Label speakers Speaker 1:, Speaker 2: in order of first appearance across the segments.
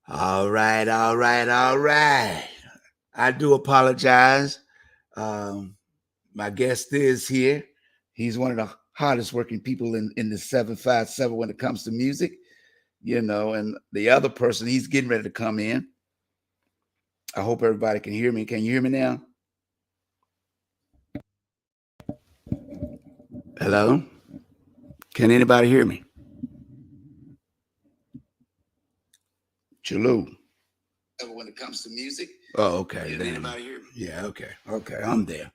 Speaker 1: All right, all right, all right. I do apologize. Um, my guest is here. He's one of the hardest working people in the 757 when it comes to music, and the other person, he's getting ready to come in. I hope everybody can hear me. Can you hear me now? Hello? Can anybody hear me? Chulu. When it comes to music. Oh, okay. Can anybody hear me? Yeah, okay. Okay, I'm there.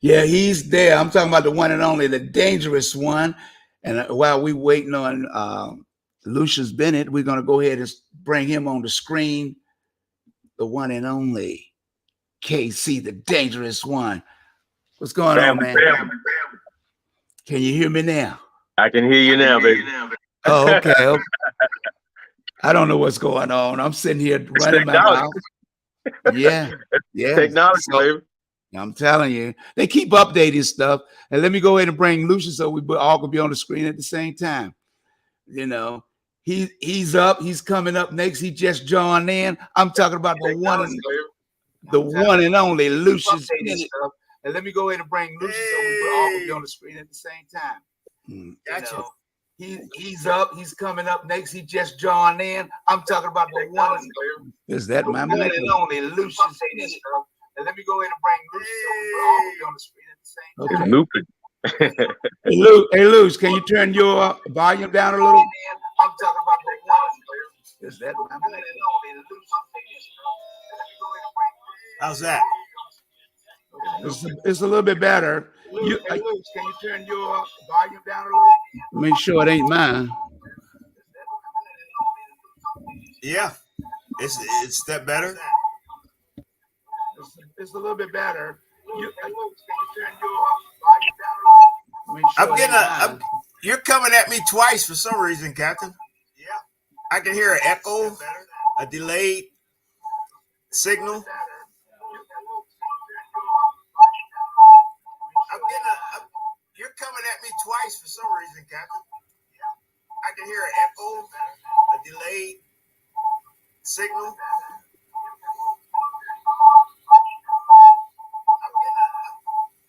Speaker 1: Yeah, he's there. I'm talking about the one and only, the dangerous one. And while we waiting on Lucius Bennett, we're going to go ahead and bring him on the screen. The one and only KC, the dangerous one. What's going on, man? Can you hear me now?
Speaker 2: I can hear you now, baby.
Speaker 1: Oh, okay. Okay. I don't know what's going on. I'm sitting here running my mouth. Yeah.
Speaker 2: Technology, baby.
Speaker 1: I'm telling you, they keep updating stuff. And let me go ahead and bring Lucius so we all can be on the screen at the same time. He's up. He's coming up next. He just joined in. I'm talking about the one and only Lucius Bennett. And let me go ahead and bring Lucius so we all can be on the screen at the same time. Gotcha. He's up. He's coming up next. He just joined in. I'm talking about the one. Is that my one and only Lucius Bennett? And let me go ahead and bring Lucius so we all can be on the screen at the same time.
Speaker 2: It's looping.
Speaker 1: Hey, Luce, can you turn your volume down a little? I'm talking about the one. Is that my one and only Lucius Bennett?
Speaker 3: How's that?
Speaker 1: It's a little bit better. Luce, can you turn your volume down a little? Make sure it ain't mine.
Speaker 3: Yeah, it's that better.
Speaker 1: It's a little bit better. Luce, can you turn your volume down a little? Make sure
Speaker 3: I'm getting you're coming at me twice for some reason, Captain. Yeah, I can hear an echo, a delayed signal. You're coming at me twice for some reason, Captain. I can hear an echo, a delayed signal.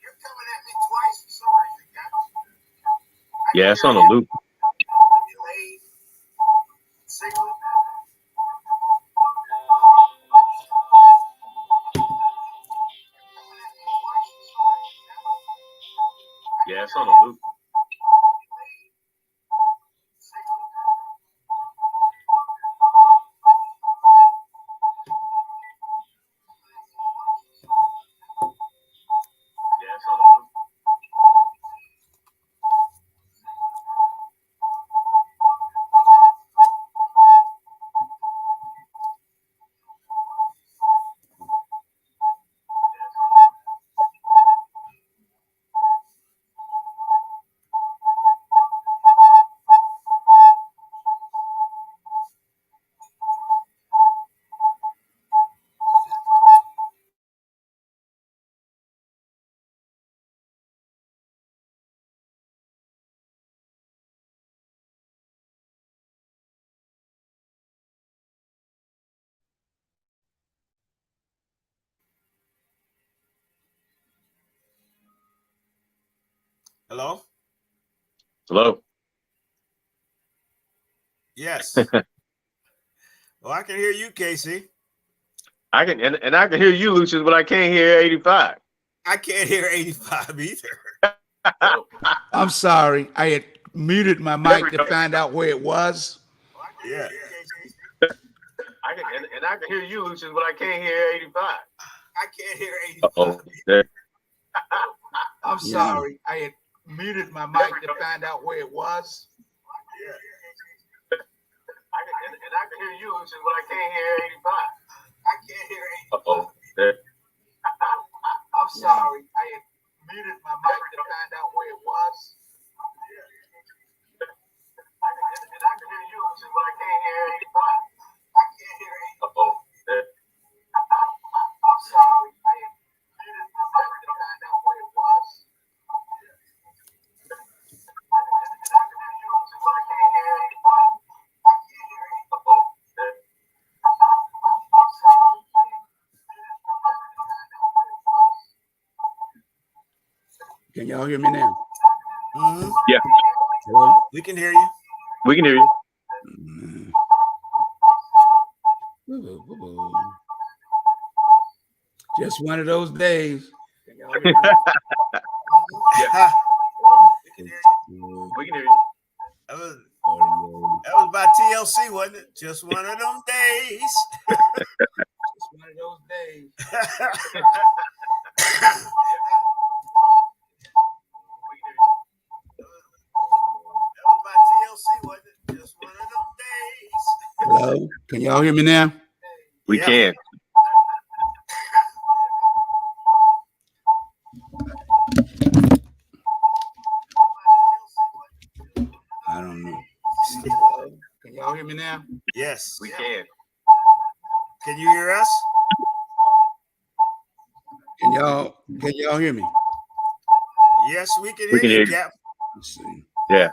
Speaker 3: You're coming at me twice for some reason, Captain.
Speaker 2: Yeah, it's on a loop.
Speaker 3: A delayed signal.
Speaker 2: Yeah, it's on a loop.
Speaker 3: Hello?
Speaker 2: Hello?
Speaker 3: Yes. Well, I can hear you, Casey.
Speaker 2: I can and I can hear you, Lucius, but I can't hear 85.
Speaker 3: I can't hear 85 either.
Speaker 1: I'm sorry. I had muted my mic to find out where it was.
Speaker 3: Yeah.
Speaker 2: I can hear you, Lucius, but I can't hear 85.
Speaker 3: I can't hear 85.
Speaker 2: Uh-oh.
Speaker 1: I'm sorry. I had muted my mic to find out where it was.
Speaker 3: Yeah.
Speaker 2: I can hear you, Lucius, but I can't hear 85.
Speaker 3: I can't hear 85.
Speaker 2: Uh-oh.
Speaker 1: I'm sorry. I had muted my mic to find out where it was.
Speaker 2: I can hear you, Lucius, but I can't hear 85.
Speaker 3: I can't hear 85.
Speaker 2: Uh-oh.
Speaker 1: I'm sorry. I had muted my mic to find out where it was.
Speaker 2: I can hear you, Lucius, but I can't hear 85. I can't hear 85.
Speaker 1: y'all hear me now?
Speaker 3: Mm-hmm.
Speaker 2: Yeah.
Speaker 1: Hello?
Speaker 3: We can hear you.
Speaker 2: We can hear you.
Speaker 1: Just one of those days.
Speaker 2: Yeah.
Speaker 3: We can hear you.
Speaker 2: We can hear you.
Speaker 3: That was by TLC, wasn't it? Just one of them days.
Speaker 1: Just one of those days.
Speaker 3: Just one of them days.
Speaker 1: Hello? Can y'all hear me now?
Speaker 2: We can.
Speaker 1: I don't know. Can y'all hear me now?
Speaker 3: Yes.
Speaker 2: We can.
Speaker 3: Can you hear us?
Speaker 1: Can y'all hear me?
Speaker 3: Yes, we can
Speaker 2: We can
Speaker 3: hear
Speaker 2: hear
Speaker 3: you, Cap.
Speaker 1: Let's see.
Speaker 2: Yeah.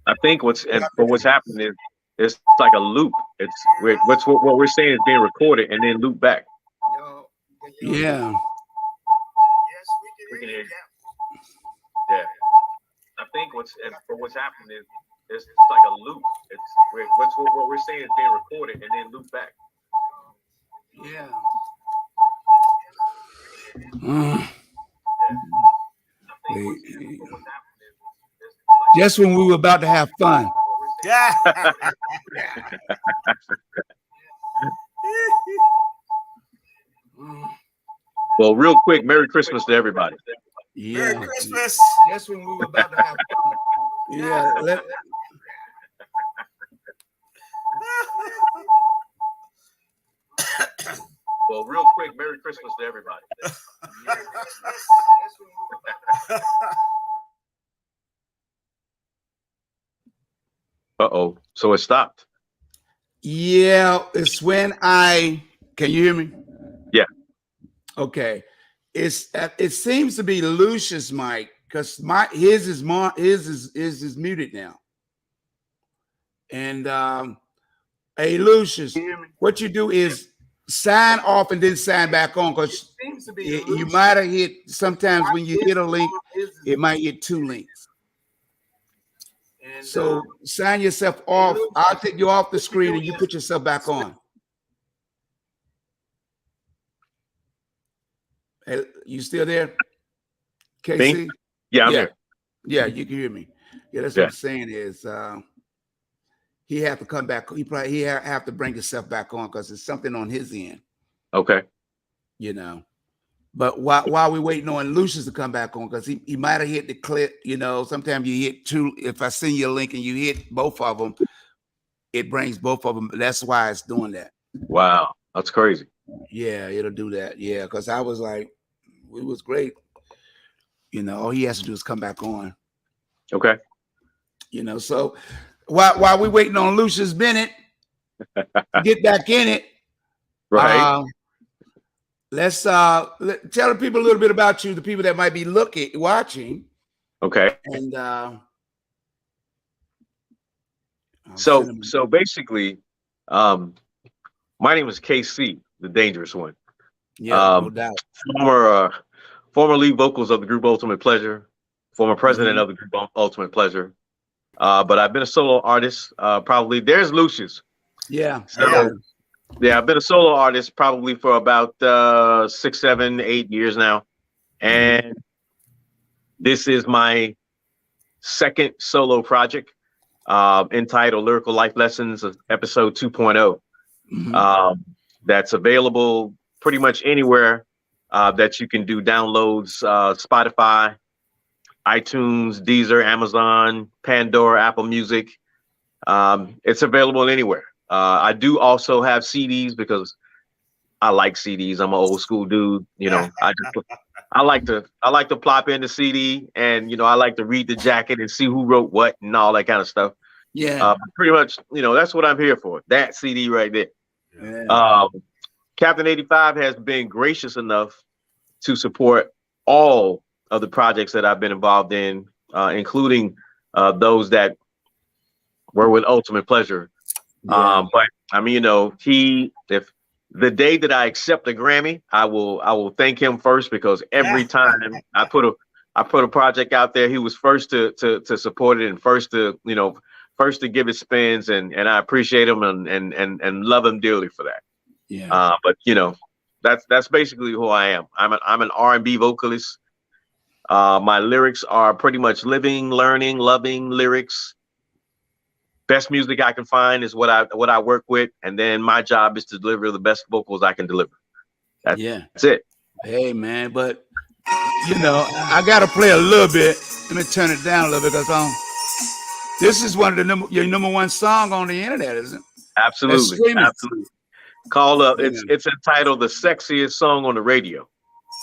Speaker 2: I think what's happening is it's like a loop. It's what we're saying is being recorded and then loop back.
Speaker 1: Yeah.
Speaker 3: Yes, we can hear you, Cap.
Speaker 2: Yeah. I think what's happening is it's like a loop. It's what we're saying is being recorded and then loop back.
Speaker 1: Yeah. Just when we were about to have fun.
Speaker 3: Yeah.
Speaker 2: Well, real quick, Merry Christmas to everybody.
Speaker 1: Yeah.
Speaker 3: Merry Christmas.
Speaker 1: Just when we were about to have fun. Yeah.
Speaker 2: Well, real quick, Merry Christmas to everybody. Uh-oh. So it stopped.
Speaker 1: Yeah, it's when can you hear me?
Speaker 2: Yeah.
Speaker 1: Okay. It seems to be Lucius mic because his is muted now. And hey Lucius, what you do is sign off and then sign back on because you might have hit sometimes when you hit a link, it might hit 2 links. So sign yourself off. I'll take you off the screen and you put yourself back on. Hey, you still there? KC?
Speaker 2: Yeah, I'm here.
Speaker 1: Yeah, you can hear me. Yeah, that's what I'm saying is he have to come back. He have to bring himself back on because it's something on his end.
Speaker 2: Okay.
Speaker 1: You know. But while we're waiting on Lucius to come back on, because he might have hit the clip, sometimes you hit 2. If I send you a link and you hit both of them, it brings both of them. That's why it's doing that.
Speaker 2: Wow. That's crazy.
Speaker 1: Yeah, it'll do that. Yeah, because I was like, it was great. All he has to do is come back on.
Speaker 2: Okay.
Speaker 1: So while we're waiting on Lucius Bennett to get back in it,
Speaker 2: right.
Speaker 1: Let's tell the people a little bit about you, the people that might be watching.
Speaker 2: Okay.
Speaker 1: And
Speaker 2: so basically, my name is KC, the Dangerous One.
Speaker 1: Yeah, no doubt.
Speaker 2: Former lead vocals of the group Ultimate Pleasure, former president of the group Ultimate Pleasure. But I've been a solo artist. Probably there's Lucius.
Speaker 1: Yeah.
Speaker 2: Yeah, I've been a solo artist probably for about 6, 7, 8 years now. And this is my second solo project entitled Lyrical Life Lessons, episode 2.0. That's available pretty much anywhere that you can do downloads, Spotify, iTunes, Deezer, Amazon, Pandora, Apple Music. It's available anywhere. I do also have CDs because I like CDs. I'm an old school dude. I like to plop in the CD and I like to read the jacket and see who wrote what and all that kind of stuff.
Speaker 1: Yeah.
Speaker 2: Pretty much, that's what I'm here for. That CD right there.
Speaker 1: Yeah.
Speaker 2: Captain85 has been gracious enough to support all of the projects that I've been involved in, including those that were with Ultimate Pleasure.
Speaker 1: Yeah.
Speaker 2: But I mean, if the day that I accept a Grammy, I will thank him first because every time I put I put a project out there. He was first to support it and first to give it spins, and I appreciate him and love him dearly for that.
Speaker 1: Yeah.
Speaker 2: But that's basically who I am. I'm an R&B vocalist. My lyrics are pretty much living, learning, loving lyrics. Best music I can find is what I work with, and then my job is to deliver the best vocals I can deliver. That's it.
Speaker 1: Hey man, but I gotta play a little bit. Let me turn it down a little bit because this is one of your number one song on the internet, isn't it?
Speaker 2: Absolutely. Called up. It's entitled "The Sexiest Song on the Radio,"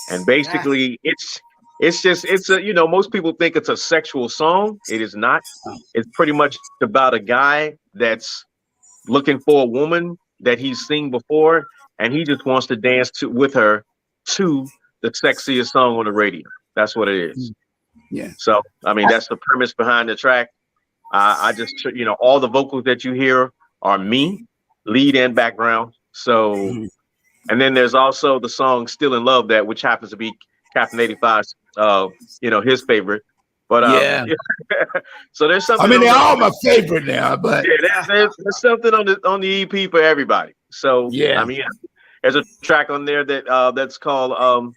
Speaker 2: and basically it's most people think it's a sexual song. It is not. It's pretty much about a guy that's looking for a woman that he's seen before, and he just wants to dance with her to the sexiest song on the radio. That's what it is.
Speaker 1: Yeah.
Speaker 2: So I mean, that's the premise behind the track. I just all the vocals that you hear are me, lead and background. So, and then there's also the song "Still in Love," which happens to be Captain85's, his favorite. But so there's something.
Speaker 1: I mean, they're all my favorite now, but
Speaker 2: there's something on the EP for everybody. So
Speaker 1: yeah,
Speaker 2: I mean, there's a track on there that's called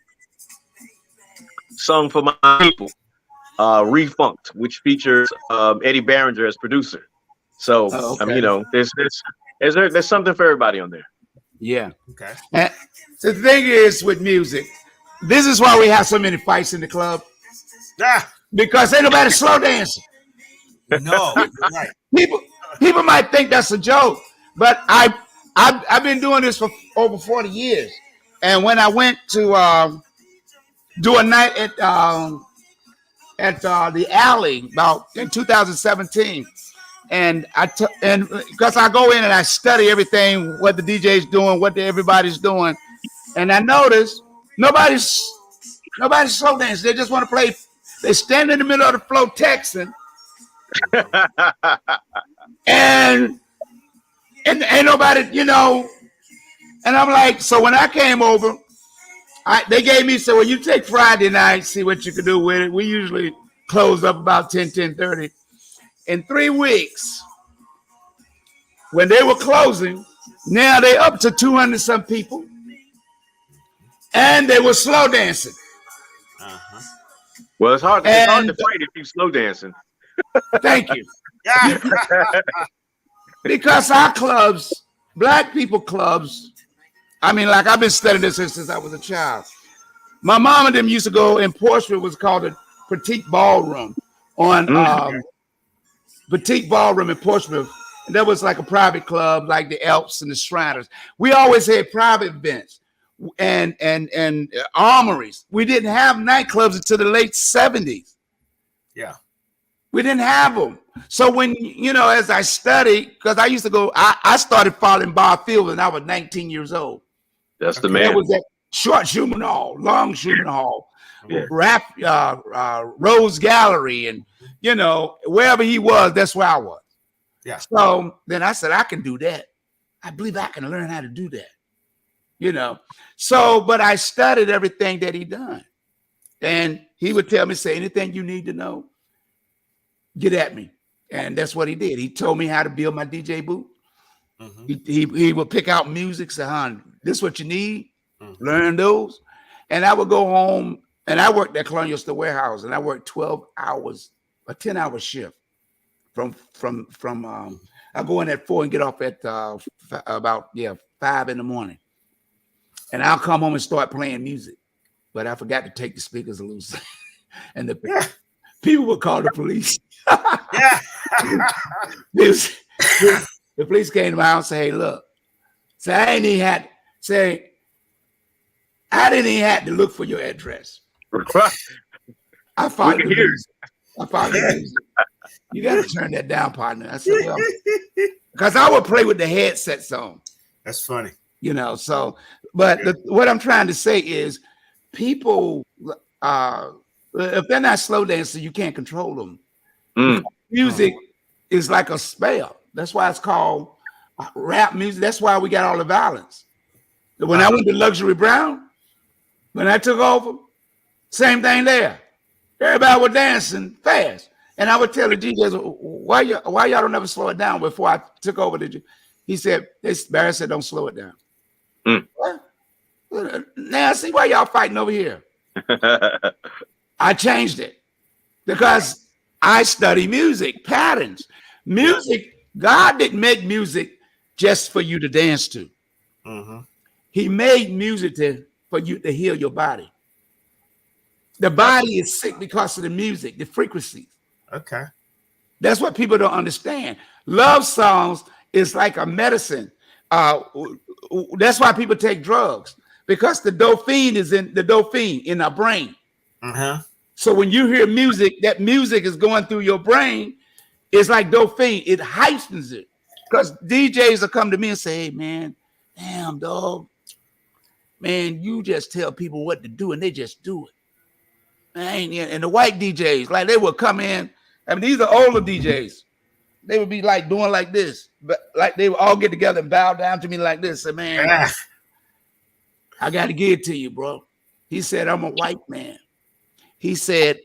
Speaker 2: "Song for My People," Refunked, which features Eddie Barringer as producer. So I mean, there's something for everybody on there.
Speaker 1: Yeah. Okay. And the thing is with music, this is why we have so many fights in the club. Because ain't nobody slow dancing.
Speaker 3: No, right.
Speaker 1: People might think that's a joke, but I've been doing this for over 40 years. And when I went to do a night at the Alley about in 2017. And because I go in and I study everything, what the DJ's doing, what everybody's doing, and I notice nobody's slow dancing. They just want to play. They stand in the middle of the floor texting, and ain't nobody, And I'm like, so when I came over, they gave me, well, you take Friday night, see what you can do with it. We usually close up about 10:30. In 3 weeks, when they were closing, now they up to 200 some people, and they were slow dancing.
Speaker 2: Well, it's hard to fight if you're slow dancing.
Speaker 1: Thank you. Because our clubs, Black people clubs, I mean, like I've been studying this since I was a child. My mom and them used to go in Portsmouth. It was called a Petite Ballroom Petite Ballroom in Portsmouth. And that was like a private club, like the Elks and the Shriners. We always had private events and armories. We didn't have nightclubs until the late 70s.
Speaker 3: Yeah.
Speaker 1: We didn't have them. So when, as I studied, because I used to go, I started following Bob Field when I was 19 years old.
Speaker 2: That's the man.
Speaker 1: That was at Short Schumann Hall, Long Schumann Hall, Rose Gallery, and wherever he was, that's where I was.
Speaker 3: Yeah.
Speaker 1: So then I said, I can do that. I believe I can learn how to do that. So, but I studied everything that he done. And he would tell me, say, anything you need to know, get at me. And that's what he did. He told me how to build my DJ booth. Mm-hmm. He would pick out music, say, this is what you need, learn those. And I would go home, and I worked at Colonial Store Warehouse, and I worked 12 hours, a 10-hour shift from I go in at 4 and get off at about 5 in the morning. And I'll come home and start playing music. But I forgot to take the speakers loose. And the people would call the police. The police came to my house and say, hey, look. So I didn't even have to look for your address. I found the music. You got to turn that down, partner. I said, well, because I would play with the headsets on.
Speaker 3: That's funny.
Speaker 1: But what I'm trying to say is people, if they're not slow dancing, you can't control them. Music is like a spell. That's why it's called rap music. That's why we got all the violence. When I went to Luxury Brown, when I took over, same thing there. Everybody was dancing fast. And I would tell the DJs, why y'all don't ever slow it down before I took over the. He said, Barry said, don't slow it down. What? Now see why y'all fighting over here. I changed it because I study music, patterns. Music, God didn't make music just for you to dance to. He made music for you to heal your body. The body is sick because of the music, the frequencies.
Speaker 3: Okay.
Speaker 1: That's what people don't understand. Love songs is like a medicine. That's why people take drugs, because the dopamine is in our brain. So when you hear music, that music is going through your brain. It's like dopamine. It heightens it. Because DJs will come to me and say, hey, man, damn, dog. Man, you just tell people what to do and they just do it. And the white DJs, like they would come in. I mean, these are older DJs. They would be like doing like this, but like they would all get together and bow down to me like this. Say, man, I got to give it to you, bro. He said, I'm a white man. He said,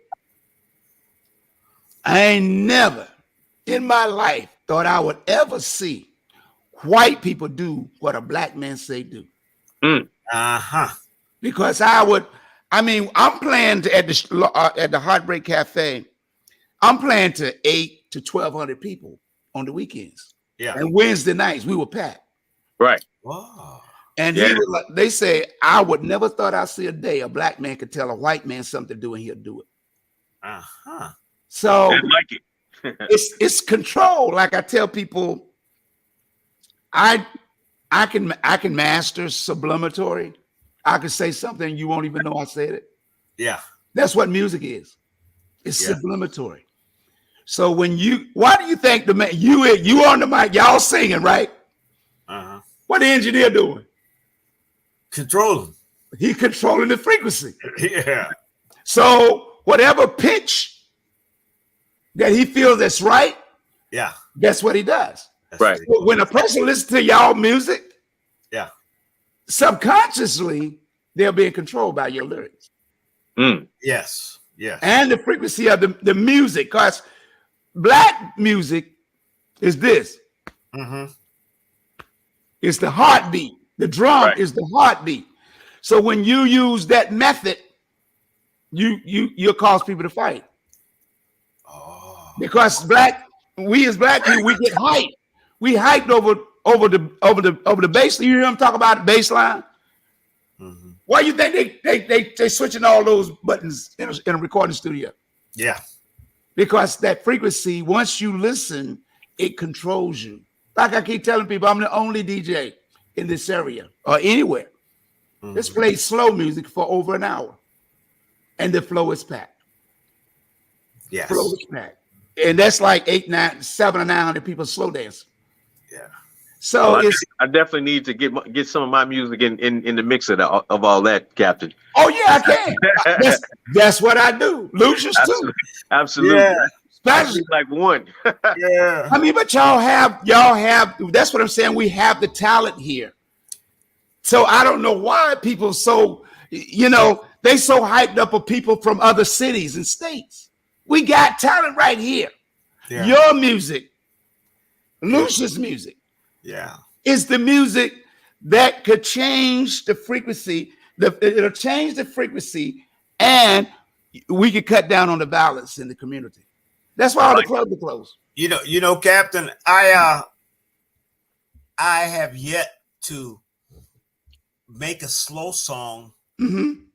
Speaker 1: I ain't never in my life thought I would ever see white people do what a black man say do. Because I'm playing at the Heartbreak Cafe. I'm playing to 800 to 1,200 people on the weekends. Yeah. And Wednesday nights we were packed.
Speaker 2: Right.
Speaker 1: Wow. And they say, I would never thought I'd see a day a black man could tell a white man something to do and he'll do it. So
Speaker 2: I like it.
Speaker 1: it's control. Like I tell people, I can master sublimatory. I can say something you won't even know I said it.
Speaker 3: Yeah.
Speaker 1: That's what music is. It's sublimatory. So why do you think the man, you on the mic, y'all singing, right? What the engineer doing?
Speaker 3: Controlling.
Speaker 1: He controlling the frequency.
Speaker 3: Yeah.
Speaker 1: So whatever pitch that he feels that's right, that's what he does.
Speaker 2: Right.
Speaker 1: So when a person listens to y'all music, subconsciously they're being controlled by your lyrics.
Speaker 3: Yes. Yes.
Speaker 1: And the frequency of the music, because black music is this. It's the heartbeat. The drum is the heartbeat. So when you use that method, you'll cause people to fight. Because we as black people, we get hyped. We hyped over the bass. You hear them talk about the bass line? Why you think they switching all those buttons in a recording studio?
Speaker 3: Yeah.
Speaker 1: Because that frequency, once you listen, it controls you. Like I keep telling people, I'm the only DJ in this area or anywhere. This plays slow music for over an hour. And the flow is packed.
Speaker 3: Yes.
Speaker 1: Flow is packed. And that's like 700 or 900 people slow dance. Yeah. So
Speaker 2: I definitely need to get some of my music in the mix of all that, Captain.
Speaker 1: Oh yeah, I can. that's what I do. Lucius too.
Speaker 2: Absolutely. Yeah. Especially like one.
Speaker 1: Yeah. I mean, but y'all have. That's what I'm saying. We have the talent here. So I don't know why people they so hyped up of people from other cities and states. We got talent right here. Yeah. Your music, Lucius' music.
Speaker 3: Yeah,
Speaker 1: is the music that could change the frequency. It'll change the frequency, and we could cut down on the violence in the community. That's why all the clubs are closed.
Speaker 3: You know, Captain, I have yet to make a slow song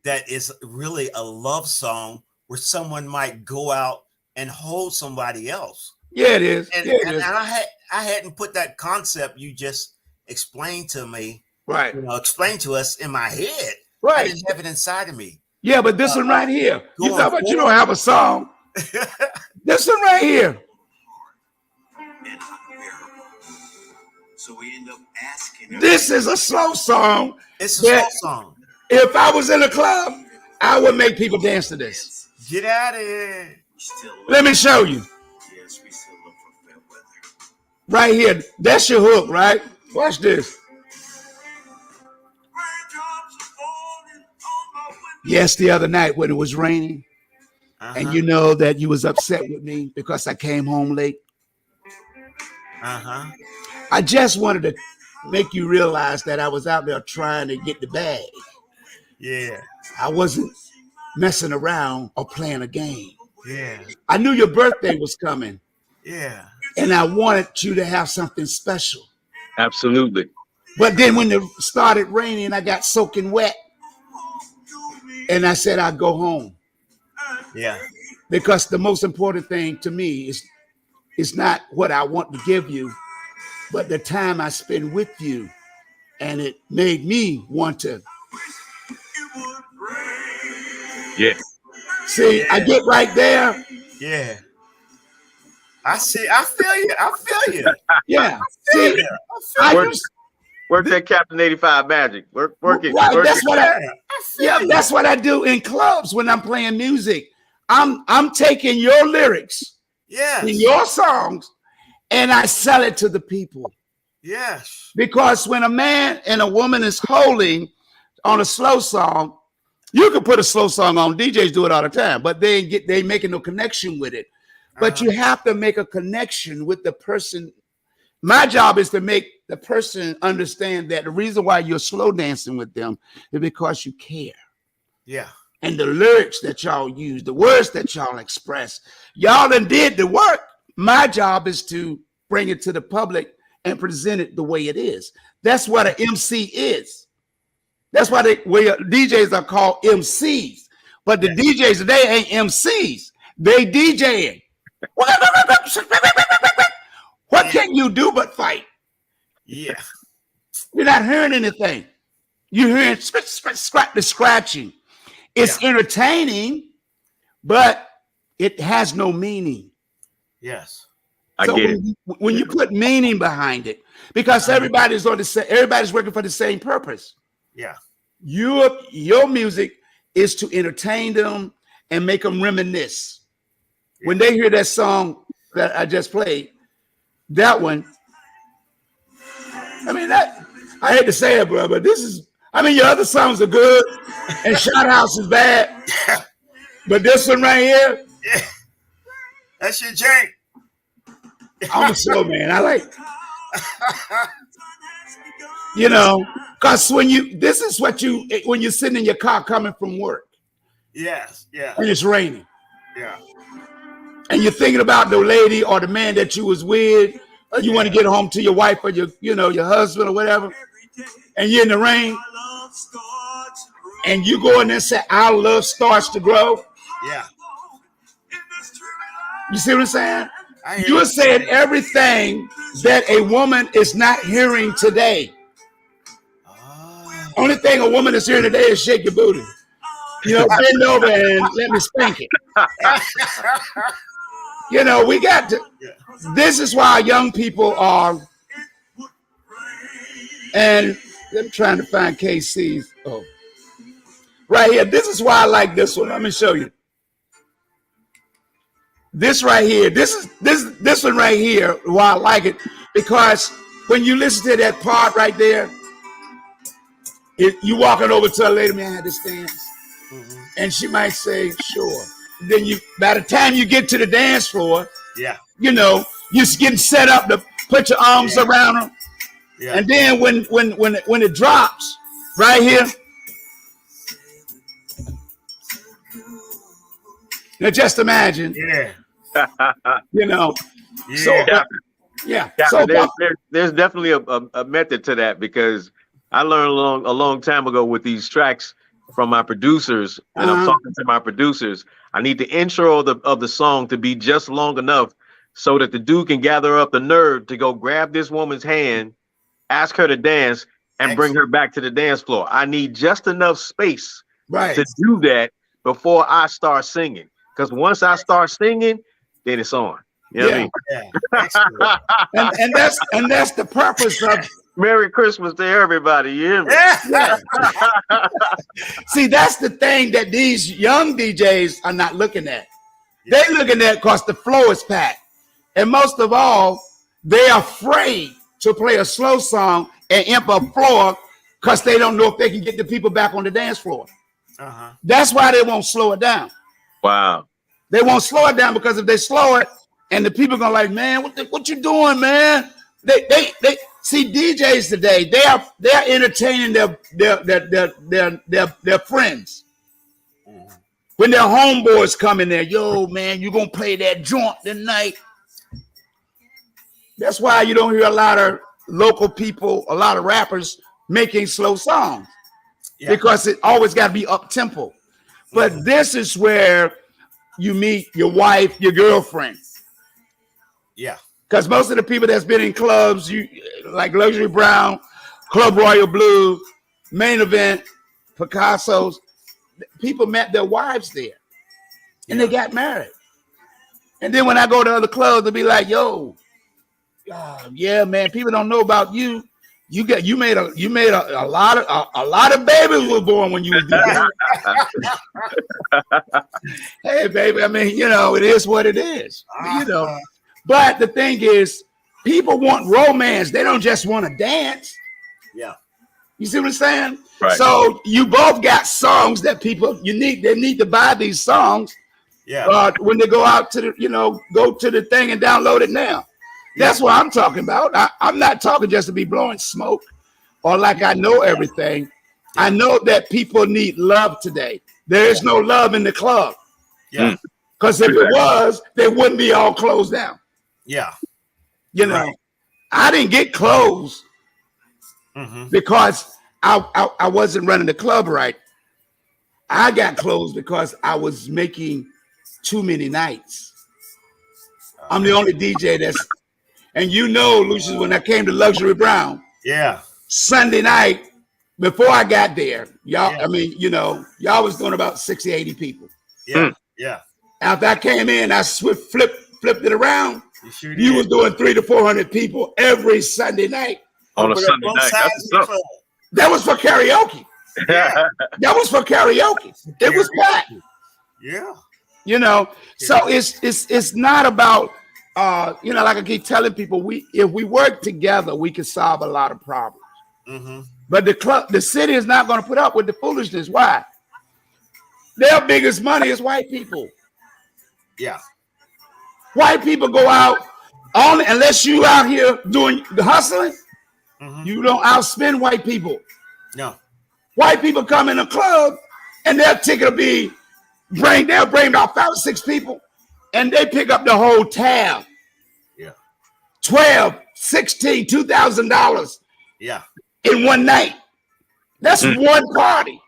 Speaker 3: that is really a love song where someone might go out and hold somebody else.
Speaker 1: Yeah, it is.
Speaker 3: And I hadn't put that concept you just explained to me,
Speaker 1: right?
Speaker 3: Explained to us in my head,
Speaker 1: right?
Speaker 3: I didn't have it inside of me.
Speaker 1: Yeah, but this one right here, you talk about you don't have a song. This one right here.
Speaker 3: So we end up asking.
Speaker 1: This is a slow song.
Speaker 3: It's a slow song.
Speaker 1: If I was in a club, I would make people dance to this.
Speaker 3: Get out of here.
Speaker 1: Let me show you.
Speaker 3: Yes, we still look for fair weather.
Speaker 1: Right here. That's your hook, right? Watch this. Yes, the other night when it was raining, and you know that you was upset with me because I came home late. I just wanted to make you realize that I was out there trying to get the bag.
Speaker 3: Yeah.
Speaker 1: I wasn't messing around or playing a game.
Speaker 3: Yeah.
Speaker 1: I knew your birthday was coming.
Speaker 3: Yeah.
Speaker 1: And I wanted you to have something special.
Speaker 2: Absolutely.
Speaker 1: But then when it started raining, I got soaking wet. And I said I'd go home.
Speaker 3: Yeah.
Speaker 1: Because the most important thing to me is not what I want to give you, but the time I spend with you. And it made me want to.
Speaker 2: Yeah.
Speaker 1: See, I get right there.
Speaker 3: Yeah. I see. I feel you. I feel you.
Speaker 1: Yeah.
Speaker 3: See,
Speaker 2: work that Captain85 magic. Work it.
Speaker 1: Right.
Speaker 2: Work
Speaker 1: That's
Speaker 2: it.
Speaker 1: what that's what I do in clubs when I'm playing music. I'm taking your lyrics, in your songs, and I sell it to the people.
Speaker 3: Yes.
Speaker 1: Because when a man and a woman is holding on a slow song, you can put a slow song on. DJs do it all the time, but they making no connection with it. But you have to make a connection with the person. My job is to make the person understand that the reason why you're slow dancing with them is because you care.
Speaker 3: Yeah.
Speaker 1: And the lyrics that y'all use, the words that y'all express, y'all done did the work. My job is to bring it to the public and present it the way it is. That's what an MC is. That's why DJs are called MCs. But the DJs today ain't MCs. They DJing. What can you do but fight?
Speaker 3: Yeah.
Speaker 1: You're not hearing anything. You're hearing the scratching. It's entertaining, but it has no meaning.
Speaker 3: Yes.
Speaker 2: I get it.
Speaker 1: When you put meaning behind it, because everybody's working for the same purpose.
Speaker 3: Yeah.
Speaker 1: Your music is to entertain them and make them reminisce. Yeah. When they hear that song that I just played, that one, I mean, I hate to say it, bro, but your other songs are good and Shot House is bad. But this one right here,
Speaker 3: that's your jank.
Speaker 1: I'm a slow man. I like, because when you're sitting in your car coming from work.
Speaker 3: Yes, yeah.
Speaker 1: And it's raining.
Speaker 3: Yeah.
Speaker 1: And you're thinking about the lady or the man that you was with, or you want to get home to your wife or your husband or whatever, and you're in the rain, and you go in there and say, "Our love starts to grow."
Speaker 3: Yeah.
Speaker 1: You see what I'm saying? You said everything that a woman is not hearing today. Only thing a woman is hearing today is shake your booty. Bend over and let me spank it. We got to. This is why young people are. And I'm trying to find KC's. Oh, right here. This is why I like this one. Let me show you. This right here. This one right here. Why I like it, because when you listen to that part right there, you walking over to a lady, man, I had this dance. Mm-hmm. And she might say, sure. Then by the time you get to the dance floor, you're getting set up to put your arms around her. Yeah. And then when it drops right here, now just imagine.
Speaker 3: Yeah.
Speaker 1: So
Speaker 2: yeah. So there's definitely a method to that, because I learned a long time ago with these tracks from my producers, and I'm talking to my producers. I need the intro of the song to be just long enough so that the dude can gather up the nerve to go grab this woman's hand, ask her to dance, and bring her back to the dance floor. I need just enough space to do that before I start singing. Because once I start singing, then it's on. You know what
Speaker 1: I mean? and that's the purpose of
Speaker 2: Merry Christmas to everybody. You hear me?
Speaker 1: See, that's the thing that these young DJs are not looking at. They're looking at because the flow is packed. And most of all, they're afraid to play a slow song and imp a floor because they don't know if they can get the people back on the dance floor. That's why they won't slow it down.
Speaker 2: Wow.
Speaker 1: They won't slow it down, because if they slow it, and the people gonna like, man, what you doing, man? They see DJs today. They're entertaining their friends. When their homeboys come in there, yo, man, you gonna play that joint tonight? That's why you don't hear a lot of local people, a lot of rappers making slow songs, because it always got to be up tempo. But this is where you meet your wife, your girlfriend.
Speaker 3: Yeah.
Speaker 1: Because most of the people that's been in clubs, like Luxury Brown, Club Royal Blue, Main Event, Picasso's, people met their wives there, and they got married. And then when I go to other clubs, they'll be like, "Yo, yeah, man, people don't know about you. You made a lot of babies were born when you was DJing." Hey, baby, I mean, it is what it is. But the thing is, people want romance. They don't just want to dance.
Speaker 3: Yeah.
Speaker 1: You see what I'm saying?
Speaker 2: Right.
Speaker 1: So you both got songs that they need to buy these songs.
Speaker 3: Yeah.
Speaker 1: When they go out to go to the thing and download it now. That's what I'm talking about. I'm not talking just to be blowing smoke or like I know everything. I know that people need love today. There is no love in the club.
Speaker 3: Yeah.
Speaker 1: Because if it was, they wouldn't be all closed down.
Speaker 3: Yeah.
Speaker 1: I didn't get closed because I wasn't running the club right. I got closed because I was making too many nights. I'm the only DJ and Lucius, when I came to Luxury Brown, Sunday night, before I got there, y'all was doing about 60, 80 people.
Speaker 3: Yeah. Yeah.
Speaker 1: After I came in, I flipped it around.
Speaker 3: You sure did.
Speaker 1: You was doing 300 to 400 people every Sunday night.
Speaker 2: On a Sunday night.
Speaker 1: That was for karaoke.
Speaker 3: Yeah.
Speaker 1: That was for karaoke. It was packed.
Speaker 3: Yeah.
Speaker 1: So it's not about like I keep telling people, if we work together, we can solve a lot of problems. But the city is not going to put up with the foolishness. Why? Their biggest money is white people.
Speaker 3: Yeah.
Speaker 1: White people go out only unless you out here doing the hustling. You don't outspend white people.
Speaker 3: No.
Speaker 1: White people come in a club and their ticket will they'll bring about 5 or 6 people and they pick up the whole tab.
Speaker 3: Yeah.
Speaker 1: 12, 16, $2,000.
Speaker 3: Yeah.
Speaker 1: In one night. That's one party.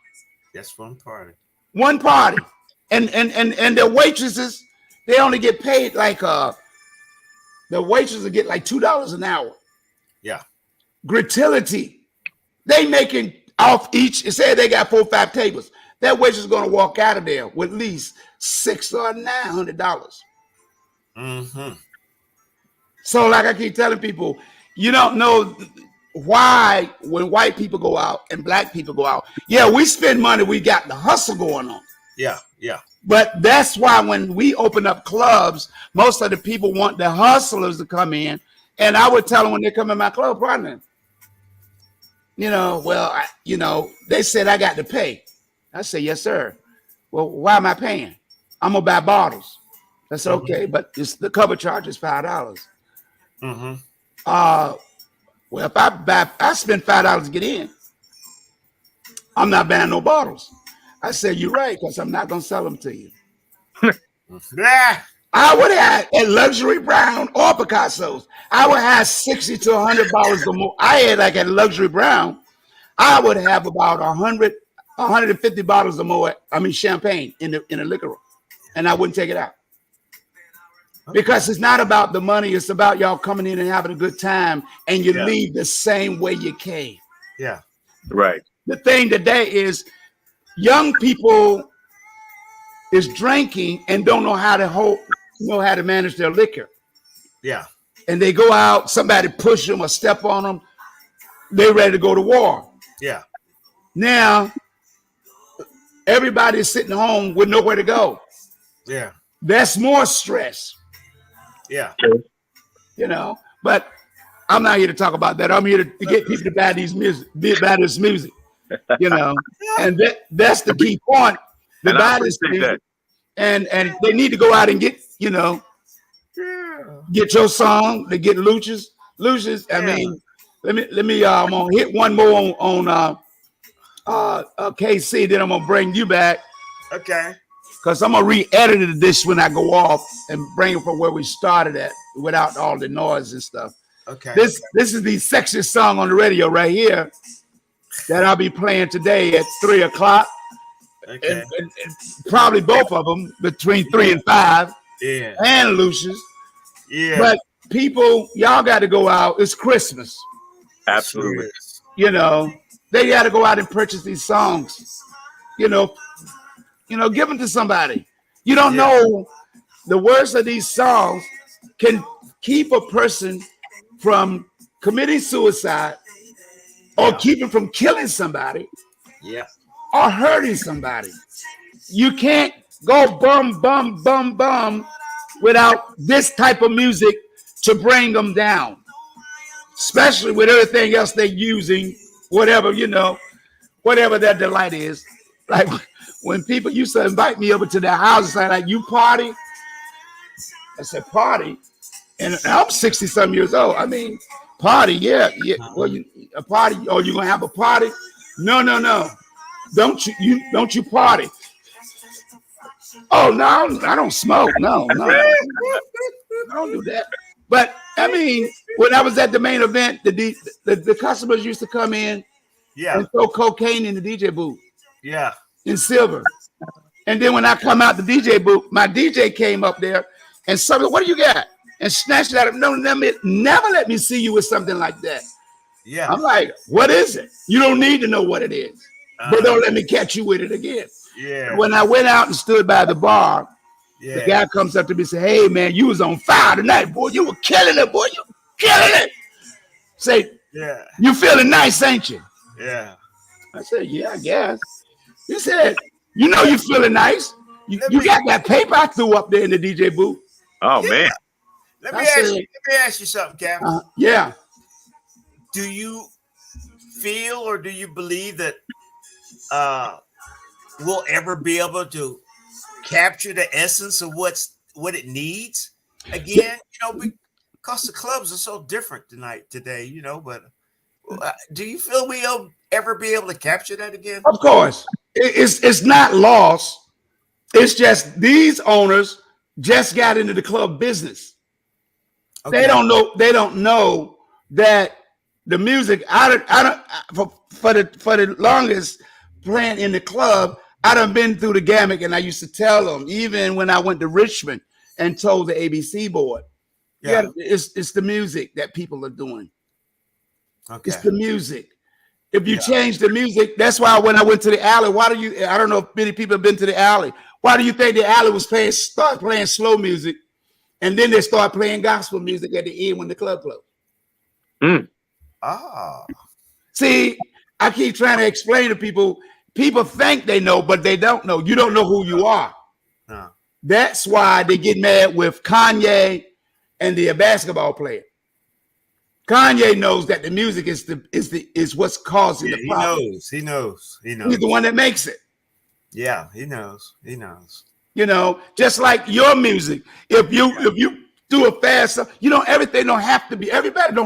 Speaker 3: That's one party.
Speaker 1: One party. And their waitresses, they only get paid like the waitresses get like $2 an hour.
Speaker 3: Yeah.
Speaker 1: Gratuity. They making off each, say they got 4 or 5 tables. That waitress is gonna walk out of there with at least $600 or $900. So like I keep telling people, you don't know why when white people go out and black people go out. Yeah, we spend money, we got the hustle going on.
Speaker 3: Yeah, yeah.
Speaker 1: But that's why when we open up clubs, most of the people want the hustlers to come in. And I would tell them when they come in my club, partner, they said I got to pay. I said, yes, sir. Well, why am I paying? I'm gonna buy bottles. I said, okay, but the cover charge is $5. Well, if I spend $5 to get in, I'm not buying no bottles. I said, you're right, because I'm not gonna sell them to you. I would have at Luxury Brown or Picasso's, I would have $60 to $100 or more. I had like at Luxury Brown, I would have about 150 bottles or more. Champagne in the liquor room, and I wouldn't take it out. Because it's not about the money, it's about y'all coming in and having a good time, and you leave the same way you came.
Speaker 3: Yeah.
Speaker 2: Right.
Speaker 1: The thing today is young people is drinking and don't know how to manage their liquor.
Speaker 3: Yeah.
Speaker 1: And they go out, somebody push them or step on them, they're ready to go to war.
Speaker 3: Yeah.
Speaker 1: Now, everybody's sitting home with nowhere to go.
Speaker 3: Yeah.
Speaker 1: That's more stress.
Speaker 3: Yeah.
Speaker 1: But I'm not here to talk about that. I'm here to get people to buy this music, and that's the key point. To buy this music. and they need to go out and get get your song. They get Lucius. I mean, let me. I'm gonna hit one more on KC. Then I'm gonna bring you back.
Speaker 3: Okay.
Speaker 1: Because I'm gonna re-edit this when I go off and bring it from where we started at without all the noise and stuff.
Speaker 3: Okay.
Speaker 1: This is the sexiest song on the radio right here that I'll be playing today at 3 o'clock.
Speaker 3: Okay.
Speaker 1: And probably both of them between 3 and 5.
Speaker 3: Yeah.
Speaker 1: And Lucius.
Speaker 3: Yeah.
Speaker 1: But people, y'all got to go out. It's Christmas.
Speaker 2: Absolutely.
Speaker 1: You know, they got to go out and purchase these songs. You know, give them to somebody. You don't know the words of these songs can keep a person from committing suicide or keep him from killing somebody.
Speaker 3: Yeah.
Speaker 1: Or hurting somebody. You can't go bum without this type of music to bring them down. Especially with everything else they're using, whatever their delight is. Like when people used to invite me over to their house and say, like, you party? I said, party? And I'm 60-some years old. I mean, party, yeah. Well, a party, oh, you gonna have a party? No. Don't you party? Oh no, I don't smoke. No. I don't do that. But I mean, when I was at the main event, the customers used to come in and throw cocaine in the DJ booth.
Speaker 3: Yeah.
Speaker 1: In silver. And then when I come out the DJ booth, my DJ came up there and said, what do you got? And snatched it out of no, never let me see you with something like that.
Speaker 3: Yeah.
Speaker 1: I'm like, what is it? You don't need to know what it is. But don't let me catch you with it again.
Speaker 3: Yeah.
Speaker 1: When I went out and stood by the bar, the guy comes up to me and says, hey, man, you was on fire tonight, boy. You were killing it, boy. You were killing it. Say, you feeling nice, ain't you?
Speaker 3: Yeah.
Speaker 1: I said, yeah, I guess. He said, you know you feeling nice. You got that paper I threw up there in the DJ booth.
Speaker 2: Oh, man.
Speaker 3: Let me ask you something, Captain.
Speaker 1: Yeah.
Speaker 3: Do you feel or do you believe that we'll ever be able to capture the essence of what it needs again? Because the clubs are so different today. But do you feel we'll ever be able to capture that again?
Speaker 1: Of course. It's not lost. It's just these owners just got into the club business. Okay. They don't know that the music. For the longest playing in the club, I done been through the gamut, and I used to tell them, even when I went to Richmond and told the ABC board, it's the music that people are doing. Okay. It's the music. If you change the music, that's why when I went to the alley, I don't know if many people have been to the alley. Why do you think the alley was start playing slow music, and then they start playing gospel music at the end when the club closed? See, I keep trying to explain to people. People think they know, but they don't know. You don't know who you are. No. That's why they get mad with Kanye and the basketball player. Kanye knows that the music is what's causing the problem.
Speaker 3: He knows.
Speaker 1: He's the one that makes it.
Speaker 3: Yeah, he knows.
Speaker 1: Just like your music. If you do a fast song, everybody don't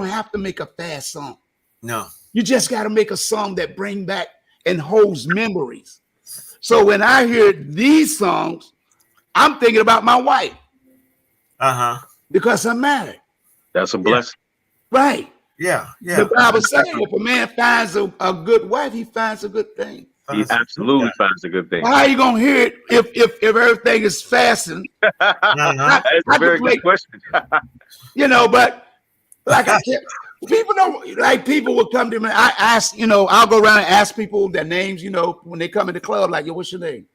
Speaker 1: have to make a fast song. No. You just got to make a song that bring back and holds memories. So when I hear these songs, I'm thinking about my wife. Because I'm married.
Speaker 2: That's a blessing.
Speaker 1: Right.
Speaker 3: Yeah.
Speaker 1: The Bible says if a man finds a good wife, he finds a good thing.
Speaker 2: He absolutely finds a good thing.
Speaker 1: Well, how are you gonna hear it if everything is fastened?
Speaker 2: That's a very good question.
Speaker 1: But like people don't like people will come to me. I ask, I'll go around and ask people their names, when they come in the club, like, yo, what's your name?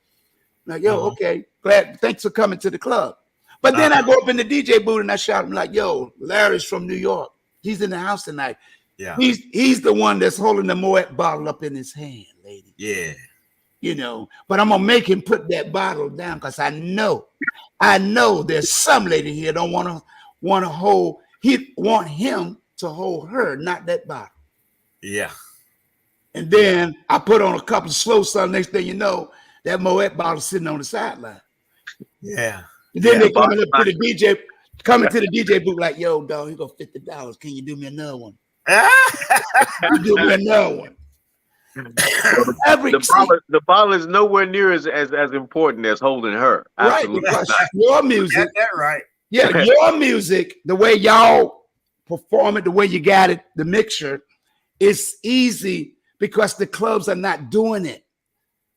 Speaker 1: Like, yo, okay, thanks for coming to the club. But then I go up in the DJ booth and I shout him like, yo, Larry's from New York. He's in the house tonight. Yeah. He's the one that's holding the Moet bottle up in his hand, lady.
Speaker 3: Yeah.
Speaker 1: But I'm gonna make him put that bottle down because I know there's some lady here don't want to hold. He want him to hold her, not that bottle.
Speaker 3: Yeah.
Speaker 1: And then I put on a couple of slow songs. Next thing you know, that Moet bottle sitting on the sideline.
Speaker 3: Yeah.
Speaker 1: And then they coming up to the DJ, booth like, yo, dog, you go $50. Can you do me another one? You do me another one.
Speaker 2: The bottle is nowhere near as important as holding her. Absolutely
Speaker 1: right, because
Speaker 2: not.
Speaker 1: your music,
Speaker 3: that right.
Speaker 1: Yeah, your music, the way y'all perform it, the way you got it, the mixture, is easy because the clubs are not doing it.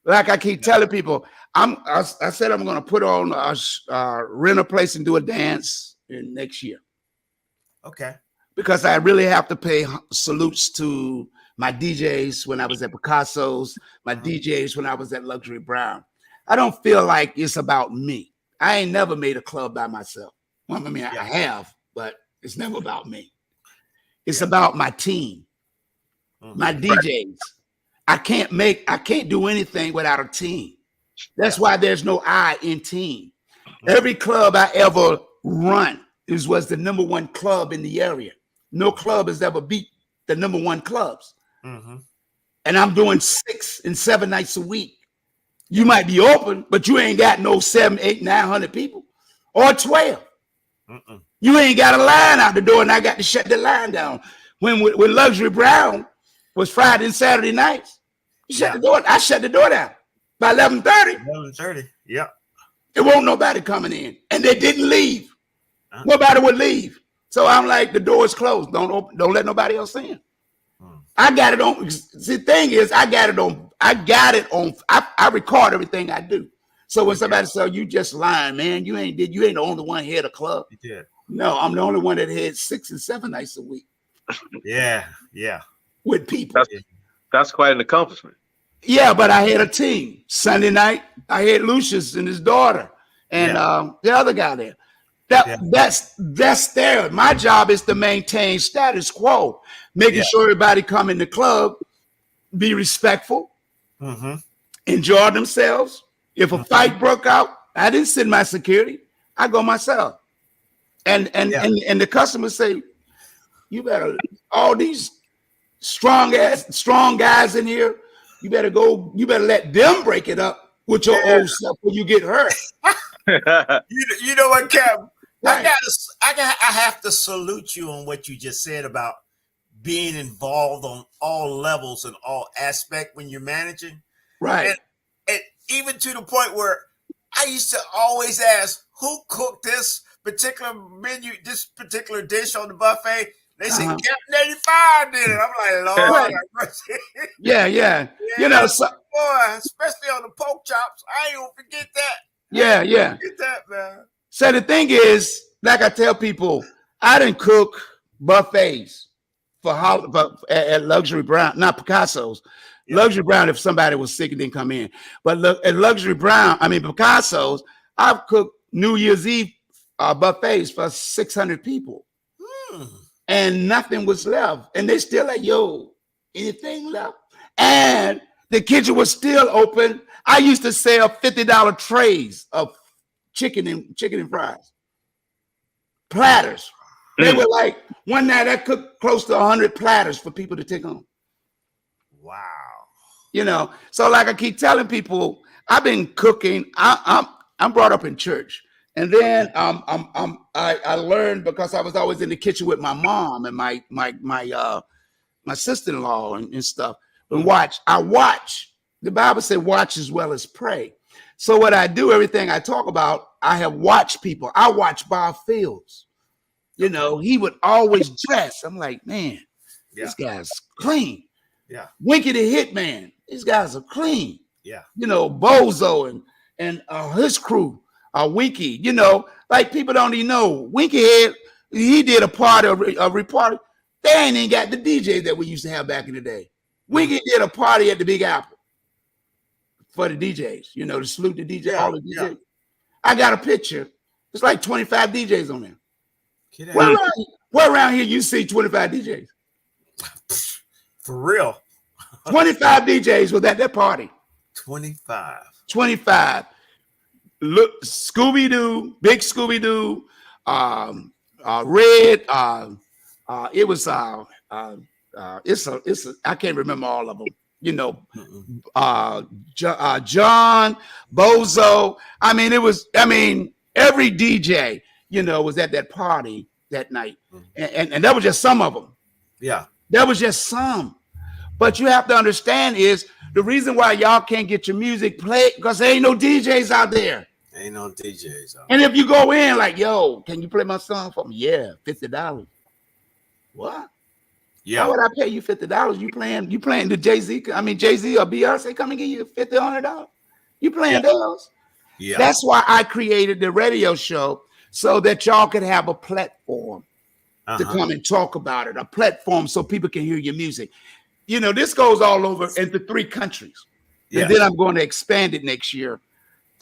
Speaker 1: Like I keep telling people, I said I'm going to put on rent a place and do a dance in next year.
Speaker 3: Okay.
Speaker 1: Because I really have to pay salutes to my DJs when I was at Picasso's, my DJs when I was at Luxury Brown. I don't feel like it's about me. I ain't never made a club by myself. Well, I mean, I have, but it's never about me. It's about my team, my DJs. I can't do anything without a team. That's why there's no I in team. Every club I ever run was the number one club in the area. No club has ever beat the number one clubs. And I'm doing 6 and 7 nights a week. You might be open, but you ain't got no 7, 8, 900 people or 12. You ain't got a line out the door, and I got to shut the line down. When Luxury Brown was Friday and Saturday nights, you shut the door. I shut the door down by 11:30.
Speaker 3: 11:30. Yeah.
Speaker 1: There won't nobody coming in, and they didn't leave. Nobody would leave. So I'm like, the door is closed. Don't let nobody else in. I got it on. The thing is, I record everything I do. So when somebody says, you just lying, man, you ain't the only one here at a club.
Speaker 3: You did.
Speaker 1: No, I'm the only one that had 6 and 7 nights a week.
Speaker 3: Yeah.
Speaker 1: With people.
Speaker 2: That's quite an accomplishment.
Speaker 1: Yeah, but I had a team. Sunday night, I had Lucius and his daughter and the other guy there. That's there. My job is to maintain status quo, making sure everybody come in the club, be respectful, enjoy themselves. If a fight broke out, I didn't send my security. I go myself. And the customers say, you better, all these strong guys in here, you better let them break it up with your old self when you get hurt.
Speaker 3: You know what, Cap? Right. I have to salute you on what you just said about being involved on all levels and all aspects when you're managing.
Speaker 1: Right.
Speaker 3: And even to the point where I used to always ask, who cooked this particular menu, this particular dish on the buffet? They said Captain85 did it. I'm like, Lord.
Speaker 1: Yeah. You know,
Speaker 3: boy, especially on the pork chops, I ain't gonna forget that.
Speaker 1: Yeah.
Speaker 3: Forget that, man.
Speaker 1: So the thing is, like I tell people, I didn't cook buffets at Luxury Brown, not Picasso's. Yeah. Luxury Brown, if somebody was sick and didn't come in. But look, at Luxury Brown, Picasso's, I've cooked New Year's Eve buffets for 600 people. And nothing was left. And they still like, yo, anything left? And the kitchen was still open. I used to sell $50 trays of chicken and fries. Platters. They were like, one night I cooked close to 100 platters for people to take home.
Speaker 3: Wow.
Speaker 1: You know, so like I keep telling people, I've been cooking. I'm brought up in church. And then I learned because I was always in the kitchen with my mom and my sister-in-law and stuff. But I watch. The Bible said watch as well as pray. So what I do, everything I talk about, I have watched people. I watch Bob Fields. You know, he would always dress. I'm like, man, this guy's clean.
Speaker 3: Yeah.
Speaker 1: Winky the Hitman. These guys are clean.
Speaker 3: Yeah.
Speaker 1: You know, Bozo and his crew. Winky, you know, like people don't even know. Winky he did a party. They ain't even got the DJ that we used to have back in the day. Winky did a party at the Big Apple for the DJs, you know, to salute the DJ, all the DJs. Yeah. I got a picture. It's like 25 DJs on there. Where around here you see 25 DJs?
Speaker 3: For real.
Speaker 1: 25 DJs was at that party.
Speaker 3: 25.
Speaker 1: Look, Scooby-Doo, big Scooby-Doo, Red. It was I can't remember all of them. you know, John, Bozo. I mean, every DJ, you know, was at that party that night. And that was just some of them.
Speaker 3: Yeah.
Speaker 1: That was just some. But you have to understand is the reason why y'all can't get your music played because there ain't no DJs out there.
Speaker 3: Ain't no DJs out.
Speaker 1: And if you go in like, yo, can you play my song for me? Yeah, $50. What?
Speaker 3: Yeah.
Speaker 1: Why would I pay you $50? You playing the Jay-Z or Beyonce come and give you $50, $100? You playing those?
Speaker 3: Yeah.
Speaker 1: That's why I created the radio show so that y'all could have a platform to come and talk about it, a platform so people can hear your music. You know, this goes all over into 3 countries. And then I'm going to expand it next year.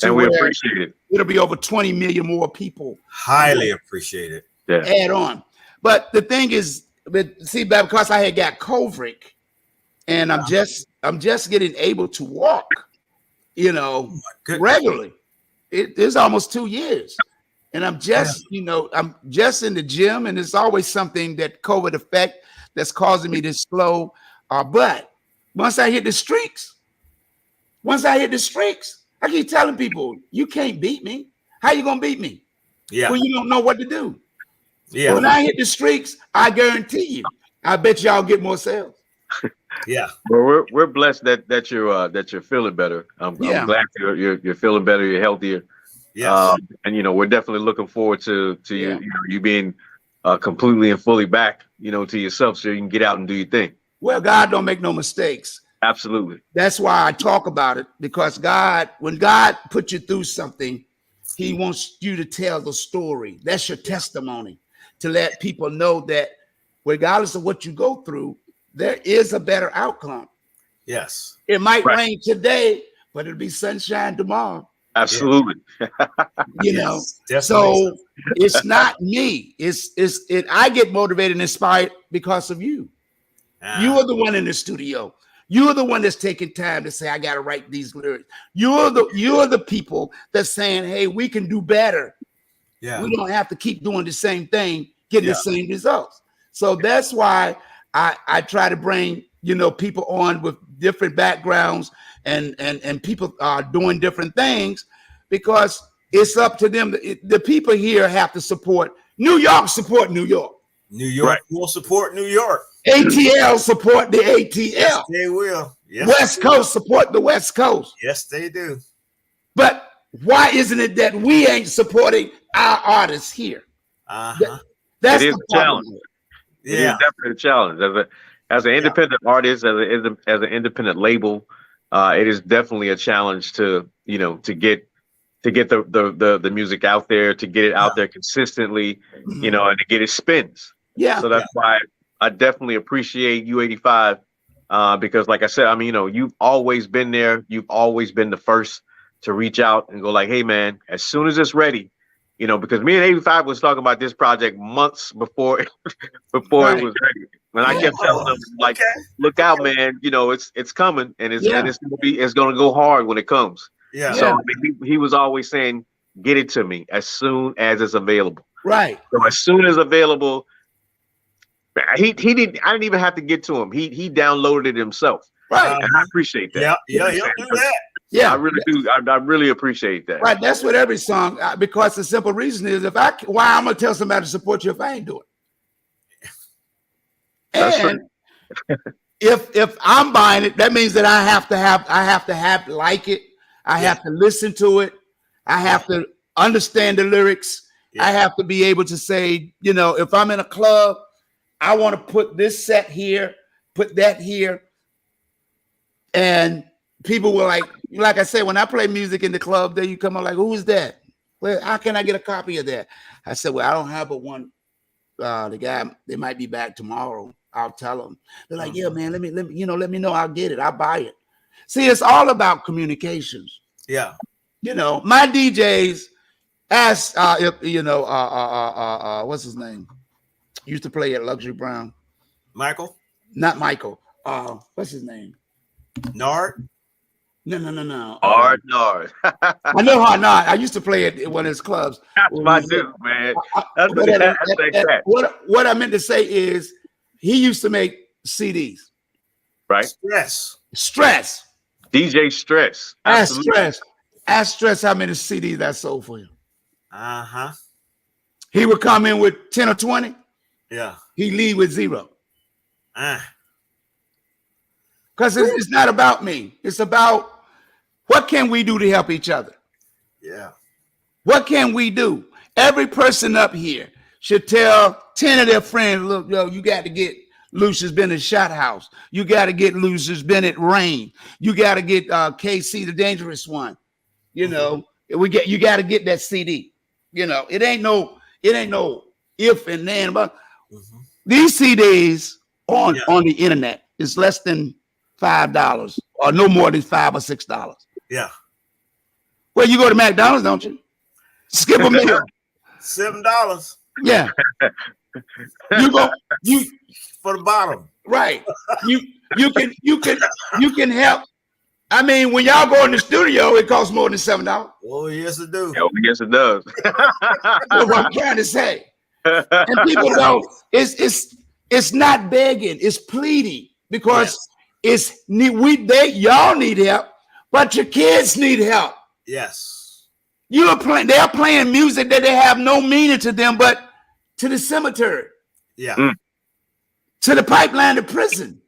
Speaker 2: And we appreciate it.
Speaker 1: It'll be over 20 million more people.
Speaker 3: Highly appreciate it.
Speaker 2: Yeah.
Speaker 1: Add on. But the thing is, see, because I had got COVID and I'm just getting able to walk, you know, regularly. It's almost 2 years. And I'm just, you know, I'm just in the gym, and it's always something that COVID effect that's causing me to slow. But once I hit the streaks, I keep telling people, you can't beat me. How you gonna beat me?
Speaker 3: Yeah.
Speaker 1: When you don't know what to do.
Speaker 3: Yeah.
Speaker 1: When I hit the streaks, I guarantee you, I bet y'all get more sales.
Speaker 3: Yeah.
Speaker 2: Well, we're blessed that you're feeling better. I'm glad you're feeling better. You're healthier.
Speaker 3: Yeah.
Speaker 2: And you know, we're definitely looking forward to you being completely and fully back, you know, to yourself, so you can get out and do your thing.
Speaker 1: Well, God don't make no mistakes.
Speaker 2: Absolutely.
Speaker 1: That's why I talk about it, because when God put you through something, he wants you to tell the story. That's your testimony, to let people know that regardless of what you go through, there is a better outcome.
Speaker 3: Yes.
Speaker 1: It might rain today, but it'll be sunshine tomorrow.
Speaker 2: Absolutely.
Speaker 1: You know, so it's not me. I get motivated and inspired because of you. You are the one in the studio. You are the one that's taking time to say, I got to write these lyrics. You're the people that's saying, hey, we can do better. Yeah. We don't have to keep doing the same thing, getting the same results. So that's why I try to bring, you know, people on with different backgrounds and people are doing different things, because it's up to them. The people here have to support New York. Support New York.
Speaker 3: New York will support New York.
Speaker 1: ATL support the ATL.
Speaker 3: Yes, they will. Yes,
Speaker 1: West Coast support the West Coast.
Speaker 3: Yes, they do.
Speaker 1: But why isn't it that we ain't supporting our artists here? That's
Speaker 2: a challenge.
Speaker 1: Yeah,
Speaker 2: it is definitely a challenge. As an independent artist, as an independent label, it is definitely a challenge to get the music out there, to get it out there consistently, you know, and to get it spins.
Speaker 1: Yeah.
Speaker 2: So that's why I definitely appreciate U85, because like I said, I mean, you know, you've always been there. You've always been the first to reach out and go like, hey man, as soon as it's ready, you know, because me and 85 was talking about this project months before it was ready. And I kept telling them, like, look out, man, you know, it's coming, and it's gonna go hard when it comes. Yeah. So I mean, he was always saying, get it to me as soon as it's available.
Speaker 1: Right.
Speaker 2: So as soon as available, I didn't even have to get to him. He downloaded it himself.
Speaker 1: Right.
Speaker 2: And I appreciate that.
Speaker 3: Yeah, he'll do that.
Speaker 1: Yeah,
Speaker 2: I really do. I really appreciate that.
Speaker 1: Right. That's with every song, because the simple reason is why I'm gonna tell somebody to support you if I ain't doing it. And if I'm buying it, that means that I have to like it. I have to listen to it. I have to understand the lyrics. I have to be able to say, you know, if I'm in a club, I want to put this set here, put that here. And people were like I said, when I play music in the club, then you come up like, who is that? Well, how can I get a copy of that? I said, well, I don't have but one. The guy, they might be back tomorrow. I'll tell them. They're like, yeah, man, let me know. I'll get it. I'll buy it. See, it's all about communications.
Speaker 3: Yeah.
Speaker 1: You know, my DJs asked, what's his name? Used to play at Luxury Brown.
Speaker 3: Michael?
Speaker 1: Not Michael. What's his name?
Speaker 3: Nard?
Speaker 1: No.
Speaker 2: Hard Nard.
Speaker 1: I know Hard Nard. I used to play at one of his clubs.
Speaker 2: That's my dude, man.
Speaker 1: What I meant to say is he used to make CDs.
Speaker 2: Right.
Speaker 1: Stress.
Speaker 2: DJ Stress.
Speaker 1: Absolutely. Ask Stress how many CDs I sold for him.
Speaker 3: Uh-huh.
Speaker 1: He would come in with 10 or 20.
Speaker 3: Yeah.
Speaker 1: He leave with 0. Because it's not about me. It's about what can we do to help each other?
Speaker 3: Yeah.
Speaker 1: What can we do? Every person up here should tell 10 of their friends, look, yo, you got to get Lucius Bennett Shot House. You got to get Lucius Bennett Rain. You got to get KC, the Dangerous One. You know, you got to get that CD. You know, it ain't no if and then, but these CDs on the internet is less than $5 or no more than $5 or $6.
Speaker 3: Yeah.
Speaker 1: Well, you go to McDonald's, don't you? Skip a meal.
Speaker 3: $7.
Speaker 1: Yeah. You
Speaker 3: for the bottom.
Speaker 1: Right. You can help. I mean, when y'all go in the studio, it costs more than $7.
Speaker 3: Oh, yes, it do.
Speaker 2: Oh, yes, it does.
Speaker 1: That's what I'm trying to say. And people don't. It's not begging. It's pleading because y'all need help, but your kids need help.
Speaker 3: Yes.
Speaker 1: They're playing music that they have no meaning to them, but to the cemetery.
Speaker 3: Yeah.
Speaker 1: To the pipeline to prison.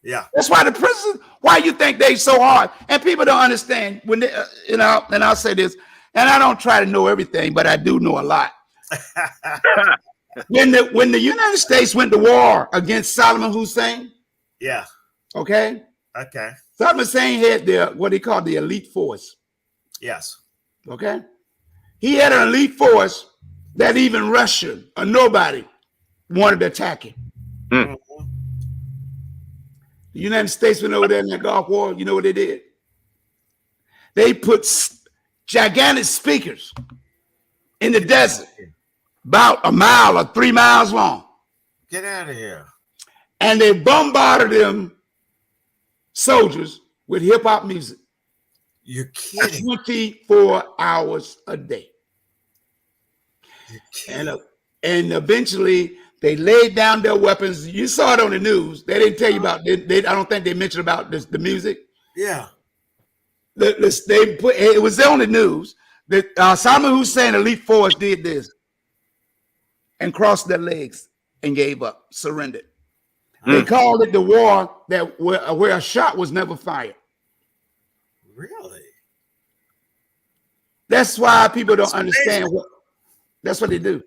Speaker 3: Yeah.
Speaker 1: That's why the prison, why you think they so hard? And people don't understand when they, and I'll say this, and I don't try to know everything, but I do know a lot. When the United States went to war against Saddam Hussein.
Speaker 3: Yeah.
Speaker 1: Okay. Saddam Hussein had what he called the elite force.
Speaker 3: Yes.
Speaker 1: Okay. He had an elite force that even Russia or nobody wanted to attack him. The United States went over there in that Gulf War. You know what they did? They put gigantic speakers in the desert, about a mile or 3 miles long.
Speaker 3: Get out of here.
Speaker 1: And they bombarded them soldiers with hip hop music.
Speaker 3: You're kidding.
Speaker 1: 24 hours a day. And eventually they laid down their weapons. You saw it on the news. They didn't tell you about it. I don't think they mentioned about the music.
Speaker 3: Yeah.
Speaker 1: It was on the news that Saddam Hussein elite force did this and crossed their legs and gave up, surrendered. They called it the war where a shot was never fired.
Speaker 3: Really?
Speaker 1: That's why people don't understand that's what they do.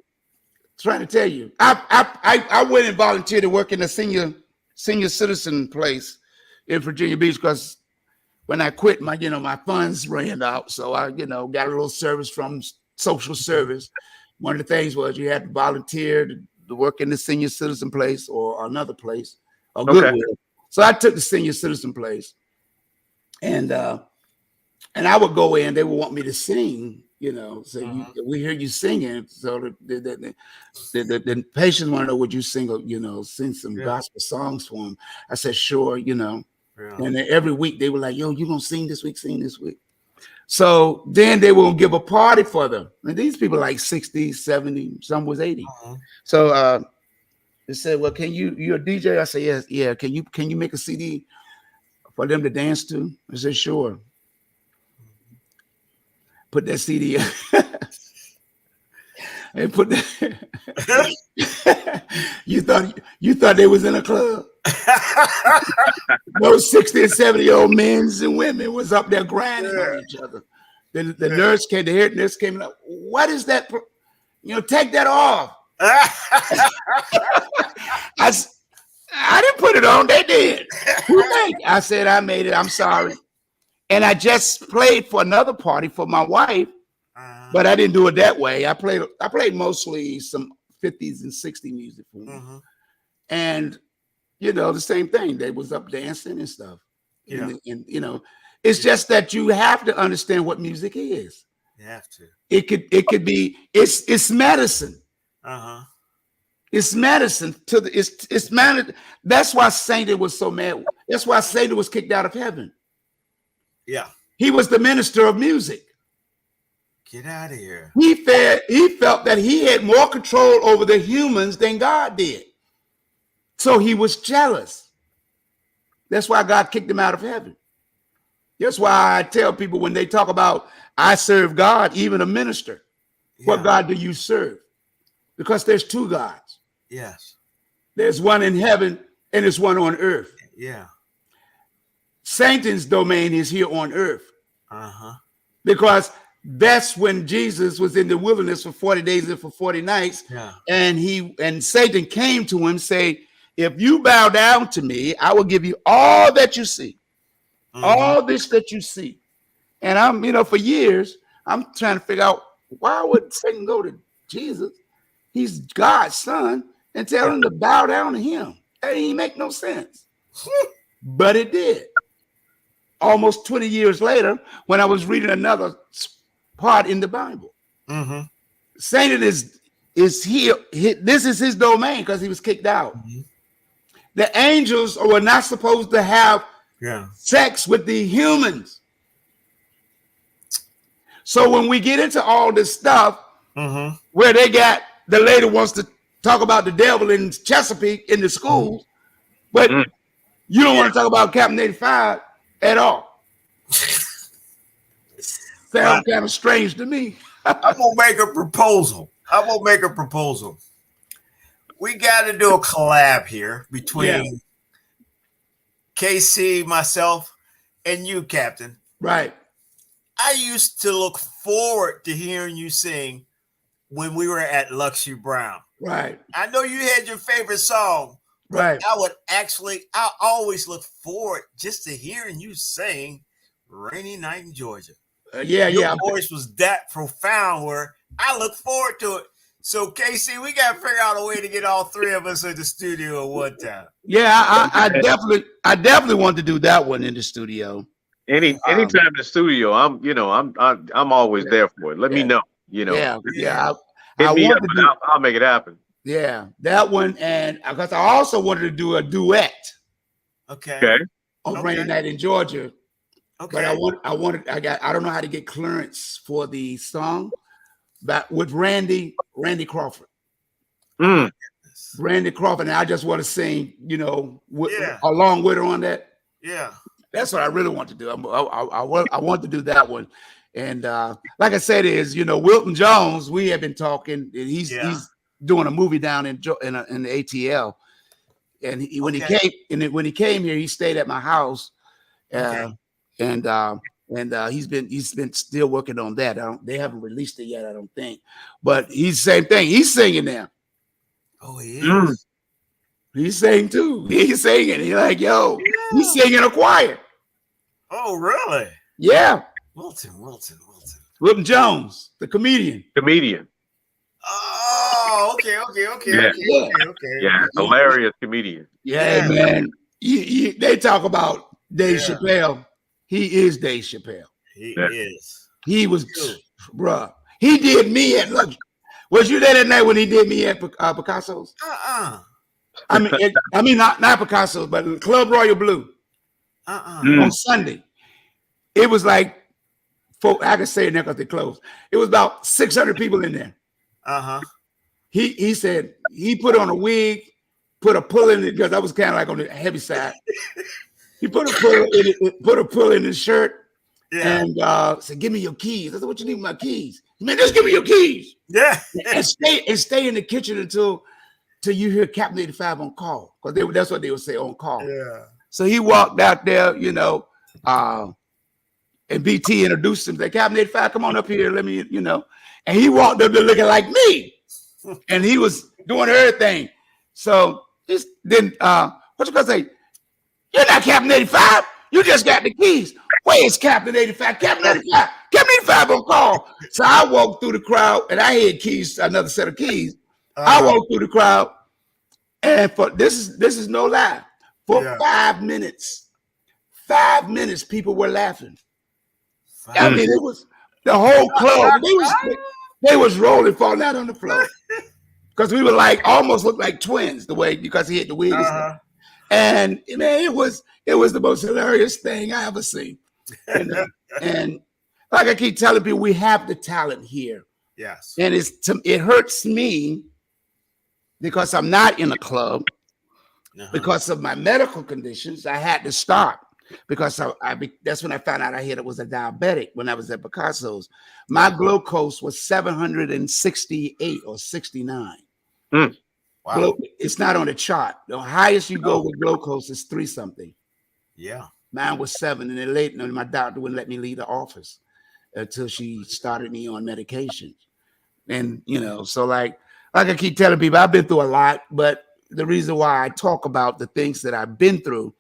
Speaker 1: Trying to tell you. I went and volunteered to work in a senior citizen place in Virginia Beach because when I quit, my funds ran out. So I, got a little service from social service. One of the things was you had to volunteer to work in the senior citizen place or another place or Goodwill. So I took the senior citizen place, and I would go in. They would want me to sing. So we hear you singing. So the patients want to know, would you sing, sing some gospel songs for them? I said, sure, And then every week they were like, yo, you going to sing this week? So then they will give a party for them. And these people like 60, 70, some was 80. So they said, well, you're a DJ? I said, yes, yeah. Can you make a CD for them to dance to? I said, sure. Put that CD and put that. you thought they was in a club. Those 60 and 70-year-old men and women was up there grinding on each other. The nurse came, the head nurse came up. What is that? Take that off. I didn't put it on. They did. Who made it? I said I made it. I'm sorry. And I just played for another party for my wife, but I didn't do it that way. I played mostly some 50s and 60s music for them. And, the same thing. They was up dancing and stuff. Yeah. And it's just that you have to understand what music is.
Speaker 3: You have to.
Speaker 1: It could be, it's medicine. It's medicine it's medicine. That's why Satan was so mad. That's why Satan was kicked out of heaven.
Speaker 3: Yeah.
Speaker 1: He was the minister of music.
Speaker 3: Get out of here.
Speaker 1: He felt that he had more control over the humans than God did. So he was jealous. That's why God kicked him out of heaven. That's why I tell people when they talk about I serve God, even a minister, what God do you serve? Because there's two gods.
Speaker 3: Yes.
Speaker 1: There's one in heaven and there's one on earth.
Speaker 3: Yeah.
Speaker 1: Satan's domain is here on earth.
Speaker 3: Uh-huh.
Speaker 1: Because that's when Jesus was in the wilderness for 40 days and for 40 nights.
Speaker 3: Yeah.
Speaker 1: And Satan came to him, say, if you bow down to me, I will give you all that you see. All this that you see. And I'm, for years, I'm trying to figure out why would Satan go to Jesus? He's God's son and tell him to bow down to him. That didn't make no sense. But it did. Almost 20 years later, when I was reading another part in the Bible, Satan is here. This is his domain because he was kicked out. The angels were not supposed to have sex with the humans. So when we get into all this stuff, where they got the lady wants to talk about the devil in Chesapeake in the schools, but you don't want to talk about Captain85 at all. Sounds kind of strange to me.
Speaker 3: I'm gonna make a proposal. We got to do a collab here between KC, myself, and you, Captain.
Speaker 1: Right.
Speaker 3: I used to look forward to hearing you sing when we were at Luxury Brown.
Speaker 1: Right.
Speaker 3: I know you had your favorite song, but
Speaker 1: right.
Speaker 3: I always look forward just to hearing you sing Rainy Night in Georgia. Your voice was that profound where I look forward to it. So, KC, we got to figure out a way to get all three of us in the studio at one time.
Speaker 1: Yeah, I definitely want to do that one in the studio.
Speaker 2: Anytime in the studio, I'm always there for it. Let me know. I'll make it happen.
Speaker 1: Yeah, that one, and because I also wanted to do a duet.
Speaker 3: Okay.
Speaker 1: On Rainy Night in Georgia. Okay. But I don't know how to get clearance for the song, but with Randy Crawford. Randy Crawford, and I just want to sing, along with her on that.
Speaker 3: Yeah.
Speaker 1: That's what I really want to do. I want to do that one. And like I said, Wilton Jones, we have been talking, and he's doing a movie down in the ATL. And when he came here, he stayed at my house. And he's been still working on that. They haven't released it yet, I don't think. But he's the same thing. He's singing now.
Speaker 3: Oh, he is.
Speaker 1: He's singing too. He's singing. He's like, he's singing a choir.
Speaker 3: Oh, really?
Speaker 1: Yeah.
Speaker 3: Wilton.
Speaker 1: Wilton Jones, the comedian.
Speaker 3: Oh, okay.
Speaker 2: Yeah, hilarious comedian.
Speaker 1: Yeah, man. They talk about Dave Chappelle. He is Dave Chappelle.
Speaker 3: He is.
Speaker 1: He was, bruh. He did me at Luxury. Was you there that night when he did me at Picasso's? I mean, not Picasso's, but Club Royal Blue. On Sunday. It was like, I can say it now because they closed. It was about 600 people in there. He said he put on a wig, put a pull in it because I was kind of like on the heavy side. He put a pull in his shirt and said, "Give me your keys." I said, "What you need with my keys?" Man, just give me your keys.
Speaker 3: Yeah,
Speaker 1: and stay in the kitchen until you hear Captain85 on call, because that's what they would say, on call.
Speaker 3: Yeah.
Speaker 1: So he walked out there, and BT introduced him. Said, "Captain85, come on up here. Let me, And he walked up there looking like me, and he was doing everything. So then, what you gonna say? You're not Captain85. You just got the keys. Where's Captain85? Captain85 on call." So I walked through the crowd, and I had keys, another set of keys. I walked through the crowd, and for this is no lie. For 5 minutes, people were laughing. I mean, it was the whole club. They was rolling, falling out on the floor because we were like almost looked like twins because he had the wig and stuff. And man, it was the most hilarious thing I ever seen. And like I keep telling people, we have the talent here.
Speaker 3: Yes.
Speaker 1: And it hurts me because I'm not in a club. because of my medical conditions. I had to stop because that's when I found out I was a diabetic when I was at Picasso's. My glucose was 768 or 69.
Speaker 3: Wow.
Speaker 1: It's not on the chart. The highest you go with glucose is 3 something.
Speaker 3: Yeah.
Speaker 1: Mine was 7, and then later, my doctor wouldn't let me leave the office until she started me on medication. And so like I keep telling people, I've been through a lot, but the reason why I talk about the things that I've been through,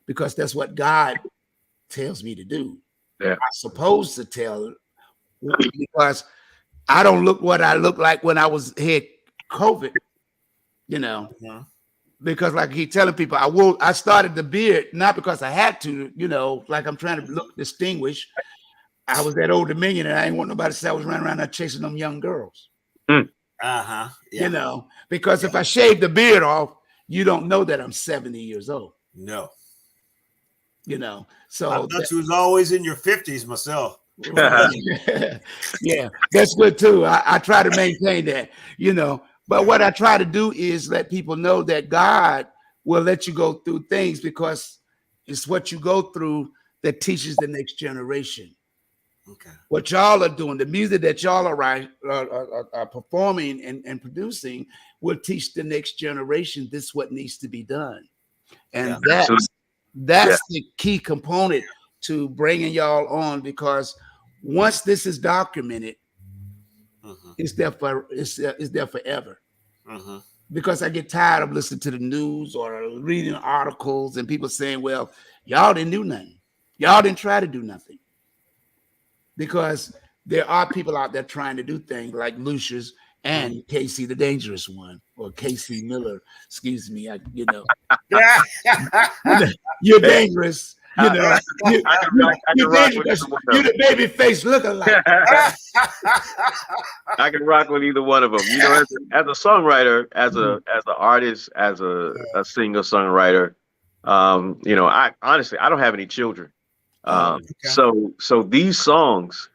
Speaker 1: because that's what God tells me to do.
Speaker 2: Yeah.
Speaker 1: I'm supposed to tell, because I don't look what I look like when I had COVID, because like I keep telling people, I started the beard, not because I had to, like I'm trying to look distinguished. I was that Old Dominion and I didn't want nobody to say I was running around there chasing them young girls.
Speaker 3: Yeah.
Speaker 1: Because if I shave the beard off, you don't know that I'm 70 years old.
Speaker 3: No.
Speaker 1: So
Speaker 3: I thought you was always in your 50s myself.
Speaker 1: Yeah, that's good too. I try to maintain that, but what I try to do is let people know that God will let you go through things, because it's what you go through that teaches the next generation.
Speaker 3: Okay.
Speaker 1: What y'all are doing, the music that y'all are performing and producing, will teach the next generation this is what needs to be done. And that's the key component to bringing y'all on, because once this is documented, it's there forever. Because I get tired of listening to the news or reading articles and people saying, well, y'all didn't do nothing. Y'all didn't try to do nothing. Because there are people out there trying to do things like Lucius and Casey the Dangerous One, or Casey Miller, excuse me. You're dangerous. You're dangerous. You're the baby face lookalike.
Speaker 2: I can rock with either one of them. As a songwriter, as an artist, as a singer songwriter, I honestly, I don't have any children. So these songs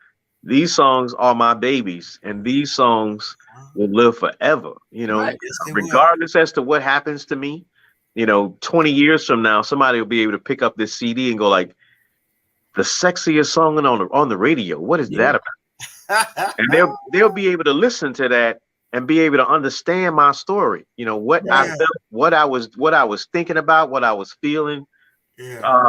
Speaker 2: are my babies, and these songs will live forever, regardless as to what happens to me. 20 years from now, somebody will be able to pick up this CD and go like, the sexiest song on the radio. What is that about? And they'll be able to listen to that and be able to understand my story. What I felt, what I was thinking about, what I was feeling.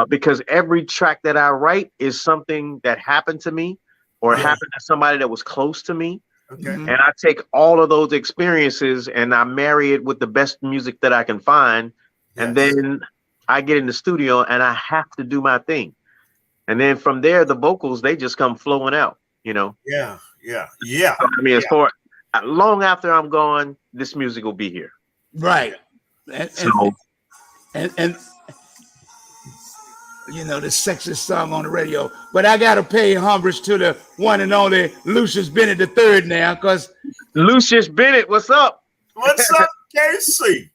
Speaker 2: Because every track that I write is something that happened to me or happened to somebody that was close to me.
Speaker 3: Okay.
Speaker 2: And I take all of those experiences and I marry it with the best music that I can find. And then I get in the studio and I have to do my thing. And then from there, the vocals, they just come flowing out,
Speaker 3: Yeah.
Speaker 2: So, I mean, as far long after I'm gone, this music will be here.
Speaker 1: Right. And the sexiest song on the radio. But I got to pay homage to the one and only Lucius Bennett III now, because
Speaker 2: Lucius Bennett, what's up?
Speaker 3: What's up, Casey?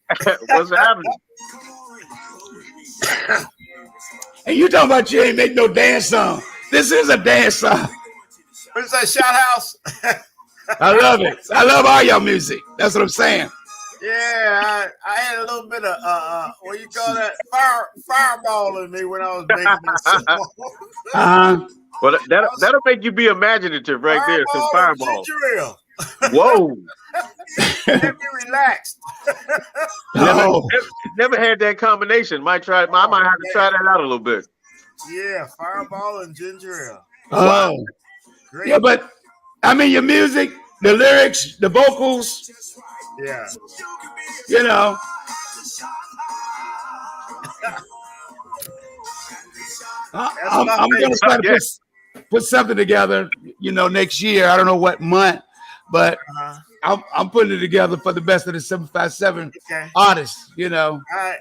Speaker 2: What's happening?
Speaker 1: And you talking about you ain't make no dance song. This is a dance song.
Speaker 3: What's that, Shout House?
Speaker 1: I love it. I love all your music. That's what I'm saying.
Speaker 3: Yeah, I had a little bit of what you call that, fireball in me when I was making this song.
Speaker 2: Well, that'll make you be imaginative right there. Some fireball. Whoa.
Speaker 3: Get me relaxed.
Speaker 2: Never had that combination. I might have to try that out a little bit.
Speaker 3: Yeah, fireball and ginger ale.
Speaker 1: Oh, wow. Great. Yeah, but I mean, your music, the lyrics, the vocals.
Speaker 3: Yeah.
Speaker 1: I'm going to try to put something together, next year. I don't know what month, but I'm putting it together for the best of the 757 artists,
Speaker 3: All right.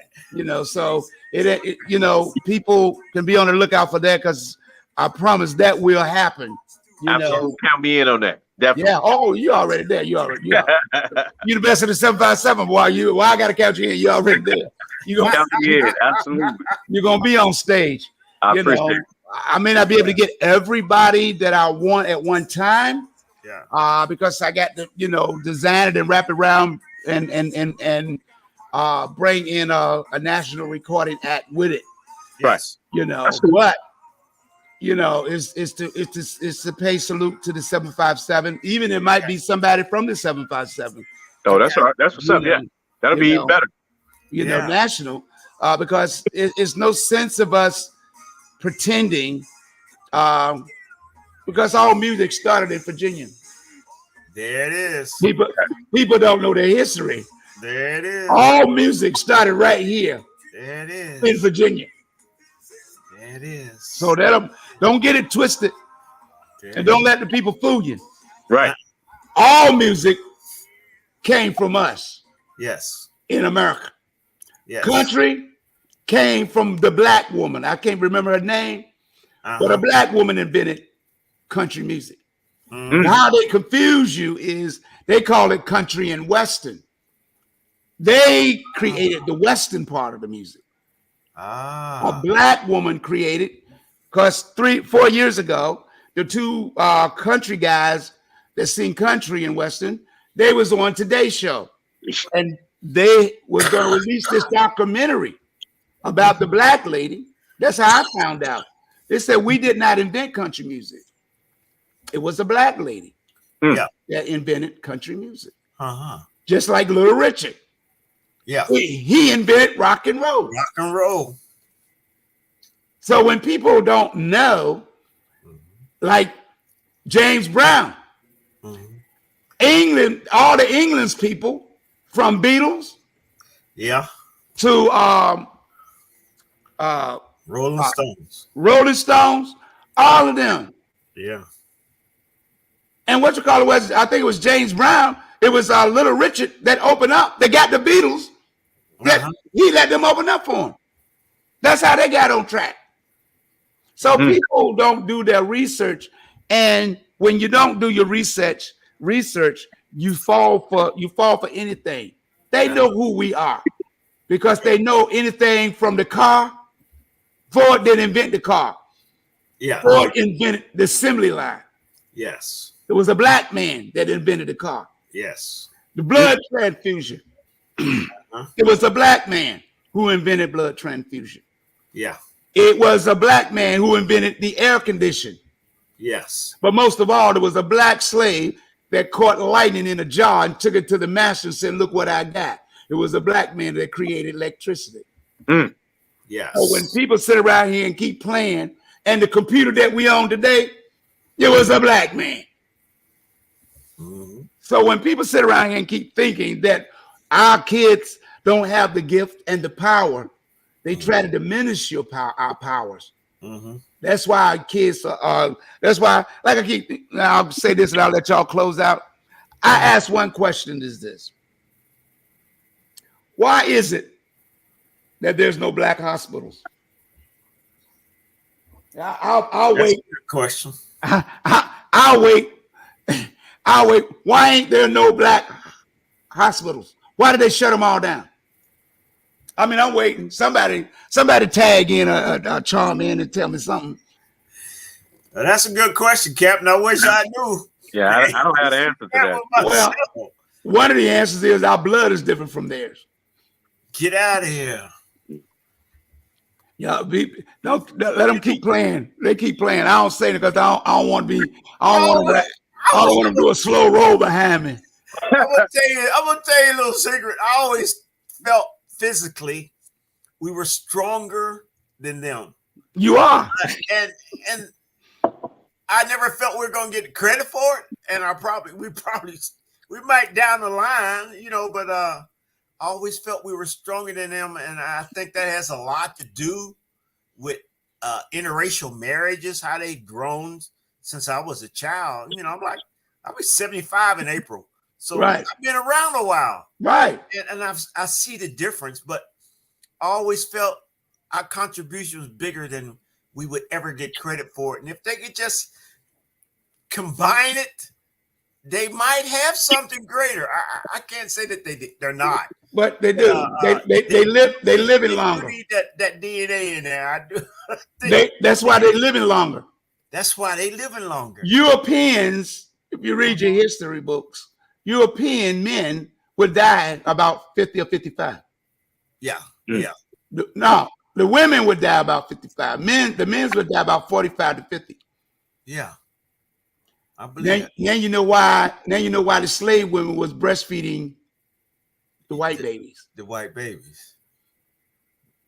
Speaker 1: So it people can be on the lookout for that, because I promise that will happen.
Speaker 2: Absolutely, count me in on that. Definitely.
Speaker 1: Yeah. Oh, you already there. You the best of the 757. Boy, I got to count you in. You already there. You gonna
Speaker 2: count me in. Absolutely.
Speaker 1: You're gonna be on stage.
Speaker 2: I appreciate it.
Speaker 1: I may not be able to get everybody that I want at one time.
Speaker 3: Yeah.
Speaker 1: Because I got to, design it and wrap it around and bring in a national recording act with it.
Speaker 3: Yes.
Speaker 1: You know, but you know, it's to pay salute to the 757. Even it might be somebody from the 757.
Speaker 2: Oh, that's all right. That's what's up. Yeah, that'll be even better.
Speaker 1: You know, national, because it's no sense of us pretending, because all music started in Virginia.
Speaker 3: There it is.
Speaker 1: People don't know their history.
Speaker 3: There it is.
Speaker 1: All music started right here.
Speaker 3: There it is.
Speaker 1: In Virginia.
Speaker 3: There it is.
Speaker 1: So don't get it twisted. And don't let the people fool you.
Speaker 2: Right.
Speaker 1: All music came from us.
Speaker 3: Yes.
Speaker 1: In America.
Speaker 3: Yes.
Speaker 1: Country came from the black woman. I can't remember her name, but a black woman invented country music. Mm-hmm. How they confuse you is they call it country and western. They created the western part of the music. A black woman created, because 3-4 years ago, the two country guys that sing country and western, they was on Today's Show, and they were going to release this documentary about the black lady. That's how I found out. They said we did not invent country music. It was a black lady that invented country music. Just like Little Richard. Yeah. He invented rock and roll.
Speaker 3: Rock and roll.
Speaker 1: So when people don't know, like James Brown, England, all the England's people, from Beatles, to
Speaker 3: Rolling
Speaker 1: Stones, all of them.
Speaker 3: Yeah.
Speaker 1: And what you call it was, I think it was James Brown. It was Little Richard that opened up. They got the Beatles. He let them open up for him. That's how they got on track. So people don't do their research, and when you don't do your research, you fall for anything. They know who we are because they know anything from the car. Ford didn't invent the car.
Speaker 3: Yeah.
Speaker 1: Ford invented the assembly line.
Speaker 3: Yes.
Speaker 1: It was a black man that invented the car.
Speaker 3: Yes.
Speaker 1: The blood transfusion. It was a black man who invented blood transfusion.
Speaker 3: Yeah.
Speaker 1: It was a black man who invented the air condition.
Speaker 3: Yes.
Speaker 1: But most of all, there was a black slave that caught lightning in a jar and took it to the master and said, look what I got. It was a black man that created electricity.
Speaker 3: Yes.
Speaker 1: So when people sit around here and keep playing, and the computer that we own today, it was a black man. So when people sit around here and keep thinking that our kids don't have the gift and the power, they try to diminish our powers. That's why our kids are, that's why, like I'll say this and I'll let y'all close out. I ask one question is this. Why is it that there's no black hospitals? I'll wait.
Speaker 3: Good question.
Speaker 1: I'll wait. I'll wait. Why ain't there no black hospitals? Why did they shut them all down? I mean, I'm waiting. Somebody tag in a charm in and tell me something.
Speaker 3: Well, that's a good question, Captain. I wish I knew.
Speaker 2: Yeah, I don't have the answer to that.
Speaker 1: Well, one of the answers is our blood is different from theirs.
Speaker 3: Get out of here.
Speaker 1: Yeah, don't let them keep playing. They keep playing. I don't say it because I don't want to be. I don't want to do a slow roll behind me.
Speaker 3: I'm gonna tell you a little secret. I always felt physically we were stronger than them.
Speaker 1: You are,
Speaker 3: and I never felt we were gonna get credit for it. And we might down the line, you know, but I always felt we were stronger than them, and I think that has a lot to do with interracial marriages, how they've grown since I was a child. You know, I'll be 75 in April. So I've been around a while.
Speaker 1: Right.
Speaker 3: And I see the difference, but I always felt our contribution was bigger than we would ever get credit for it. And if they could just combine it, they might have something greater. I can't say that they're not.
Speaker 1: But they do. They live in longer.
Speaker 3: Need that DNA in there. I do.
Speaker 1: That's why they're living longer.
Speaker 3: That's why they living longer.
Speaker 1: Europeans, if you read your history books, European men would die about 50 or 55.
Speaker 3: Yeah.
Speaker 2: Mm.
Speaker 3: Yeah.
Speaker 1: No, the women would die about 55. The men's would die about 45 to 50.
Speaker 3: Yeah. I believe that.
Speaker 1: Now you know why. Now you know why the slave women was breastfeeding the white babies.
Speaker 3: The white babies.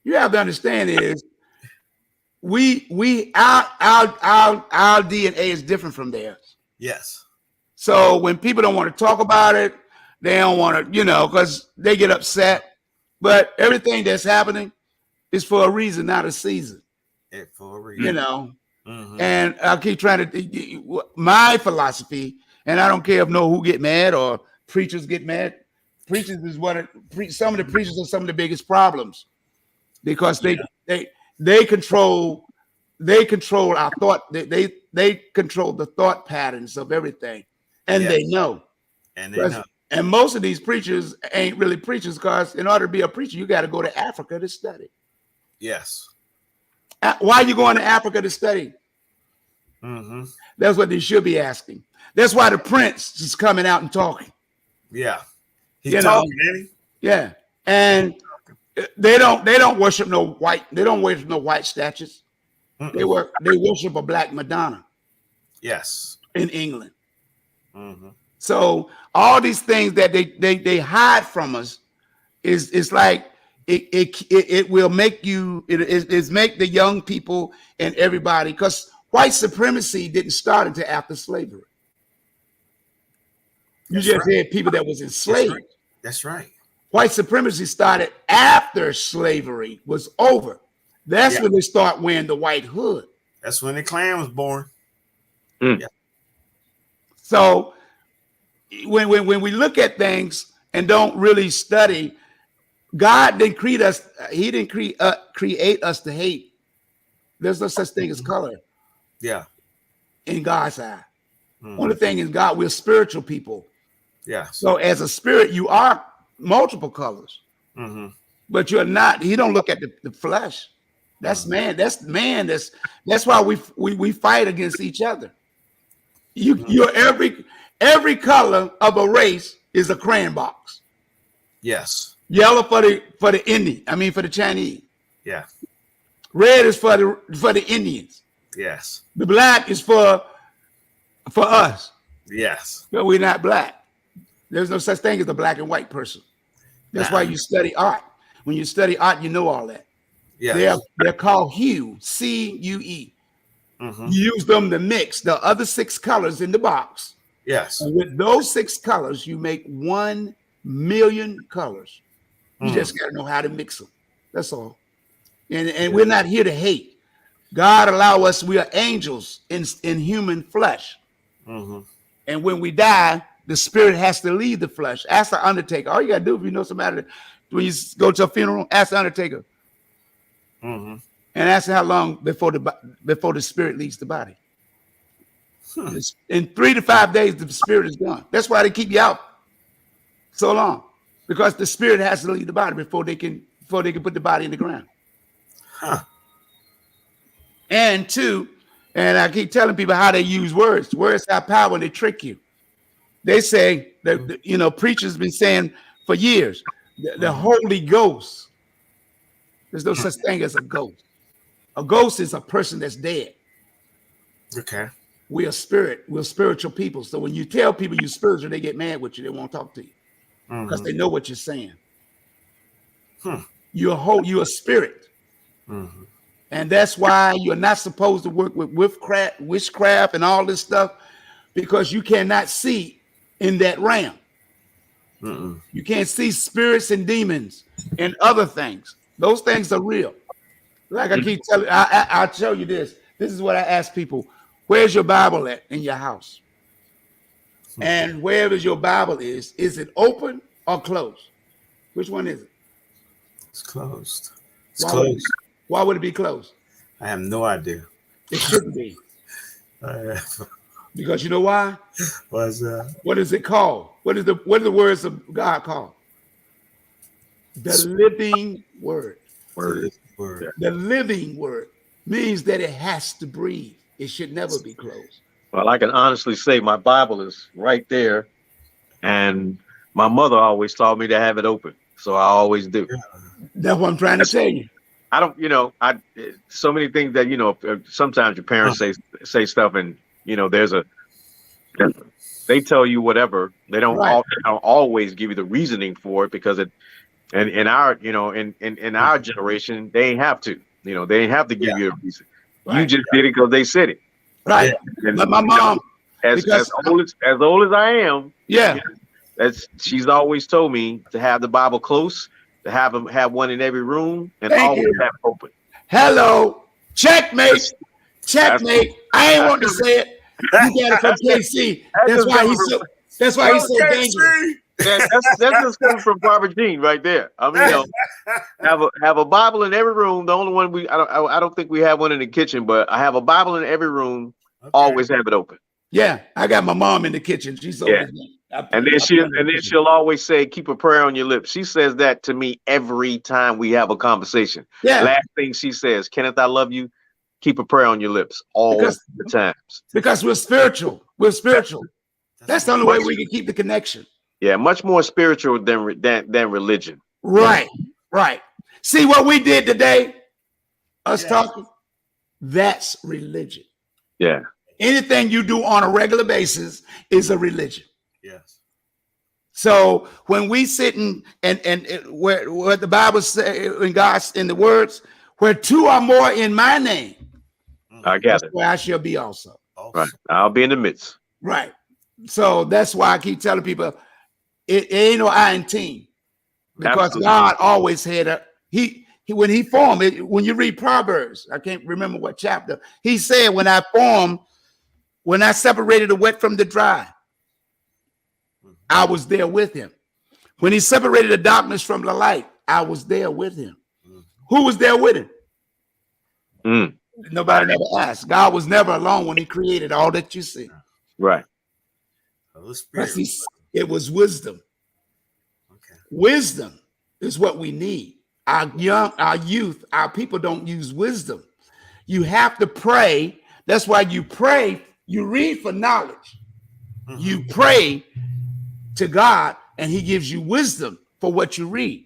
Speaker 1: You have to understand is our DNA is different from theirs.
Speaker 3: Yes.
Speaker 1: So when people don't want to talk about it, they don't want to, because they get upset. But everything that's happening is for a reason, not a season.
Speaker 3: For a reason.
Speaker 1: Mm-hmm. And I keep trying to, my philosophy, and I don't care if who get mad or preachers get mad. Preachers is some of the preachers are some of the biggest problems because they control our thought. They control the thought patterns of everything, and they know. And most of these preachers ain't really preachers because in order to be a preacher, you got to go to Africa to study.
Speaker 3: Yes.
Speaker 1: Why are you going to Africa to study?
Speaker 3: Mm-hmm.
Speaker 1: That's what they should be asking. That's why the prince is coming out and talking.
Speaker 3: Yeah. He's talking, ain't he?
Speaker 1: Yeah. And they don't worship no white. They don't worship no white statues. They worship a black Madonna.
Speaker 3: Yes.
Speaker 1: In England.
Speaker 3: Mm-hmm.
Speaker 1: So all these things that they hide from us is like it will make you it make the young people and everybody, because white supremacy didn't start until after slavery. You just had people that was enslaved.
Speaker 3: That's right.
Speaker 1: White supremacy started after slavery was over. That's when they start wearing the white hood.
Speaker 3: That's when the Klan was born.
Speaker 2: Mm.
Speaker 3: Yeah.
Speaker 1: So when we look at things and don't really study, God didn't create us. He didn't create us to hate. There's no such thing as color.
Speaker 3: Yeah.
Speaker 1: In God's eye. Only thing is God, we're spiritual people.
Speaker 3: Yeah.
Speaker 1: So as a spirit, you are multiple colors.
Speaker 3: Mm-hmm.
Speaker 1: But you're not. He don't look at the flesh. That's man. That's man. That's why we fight against each other. You're every color of a race is a crayon box.
Speaker 3: Yes.
Speaker 1: Yellow for the Indian. I mean for the Chinese.
Speaker 3: Yeah.
Speaker 1: Red is for the Indians.
Speaker 3: Yes.
Speaker 1: The black is for us.
Speaker 3: Yes.
Speaker 1: But we're not black. There's no such thing as a black and white person. That's why you study art. When you study art, you know all that. Yeah. They're called hue, C-U-E. Mm-hmm. You use them to mix the other 6 colors in the box.
Speaker 3: Yes.
Speaker 1: And with those 6 colors, you make 1 million colors. You just got to know how to mix them. That's all. And we're not here to hate. God allow us. We are angels in human flesh. Mm-hmm. And when we die, the spirit has to leave the flesh. Ask the undertaker. All you got to do if you know somebody, when you go to a funeral, ask the undertaker. Mm-hmm. And ask how long before the spirit leaves the body. In 3 to 5 days, the spirit is gone. That's why they keep you out so long, because the spirit has to leave the body before they can put the body in the ground. Huh. And 2, and I keep telling people how they use words. Words have power and they trick you. They say that preachers been saying for years the Holy Ghost. There's no such thing as a ghost. A ghost is a person that's dead. Okay. We're spirit. We're spiritual people. So when you tell people you're spiritual, they get mad with you. They won't talk to you because they know what you're saying. You're a spirit. Mm-hmm. And that's why you're not supposed to work with witchcraft and all this stuff, because you cannot see in that realm. Mm-mm. You can't see spirits and demons and other things. Those things are real. Like I keep telling, I'll tell you this. This is what I ask people. Where's your Bible at in your house? And wherever your Bible is it open or closed? Which one is it?
Speaker 3: It's closed.
Speaker 1: Closed. Why would it be closed?
Speaker 3: I have no idea.
Speaker 1: It shouldn't be. Because you know why?
Speaker 3: What's that?
Speaker 1: What is it called? What are the words of God called? The living word. The living word means that it has to breathe. It should never be closed.
Speaker 2: Well, I can honestly say my Bible is right there, and my mother always taught me to have it open, so I always do.
Speaker 1: That's what I'm trying to tell you.
Speaker 2: I don't, so many things that, sometimes your parents say stuff and, they tell you whatever. They don't, they don't always give you the reasoning for it because and in our, in our generation, they ain't have to, they ain't have to give you a reason. You just did it because they said it.
Speaker 1: Right.
Speaker 2: And,
Speaker 1: but my mom,
Speaker 2: as old as I am, she's always told me to have the Bible close, to have one in every room, and always have it open.
Speaker 1: Hello, checkmate, checkmate. I ain't want to say it. You got it from KC. That's why he's so dangerous.
Speaker 2: That's just coming from Barbara Jean right there. I mean, have a Bible in every room. The only one I don't think we have one in the kitchen, but I have a Bible in every room. Okay. Always have it open.
Speaker 1: Yeah, I got my mom in the kitchen. She's always
Speaker 2: and then she'll always say, "Keep a prayer on your lips." She says that to me every time we have a conversation. Yeah. Last thing she says, "Kenneth, I love you. Keep a prayer on your lips all the times."
Speaker 1: Because we're spiritual. We're spiritual. That's the only way we can keep the connection.
Speaker 2: Yeah, much more spiritual than religion.
Speaker 1: Right, right. See what we did today? Us talking? That's religion.
Speaker 2: Yeah.
Speaker 1: Anything you do on a regular basis is a religion.
Speaker 3: Yes.
Speaker 1: So when we sit and where the Bible says in the words, where two or more in my name,
Speaker 2: I got it.
Speaker 1: Where I shall be also.
Speaker 2: Right. I'll be in the midst.
Speaker 1: Right. So that's why I keep telling people it ain't no I in team. Because Absolutely. God always had when he formed it, when you read Proverbs, I can't remember what chapter, he said, when I separated the wet from the dry, I was there with him. When he separated the darkness from the light, I was there with him. Who was there with him? Nobody never asked. God was never alone when he created all that you see.
Speaker 2: Right.
Speaker 1: It was wisdom. Okay. Wisdom is what we need. Our youth, our people don't use wisdom. You have to pray. That's why you pray. You read for knowledge. Mm-hmm. You pray to God, and he gives you wisdom for what you read.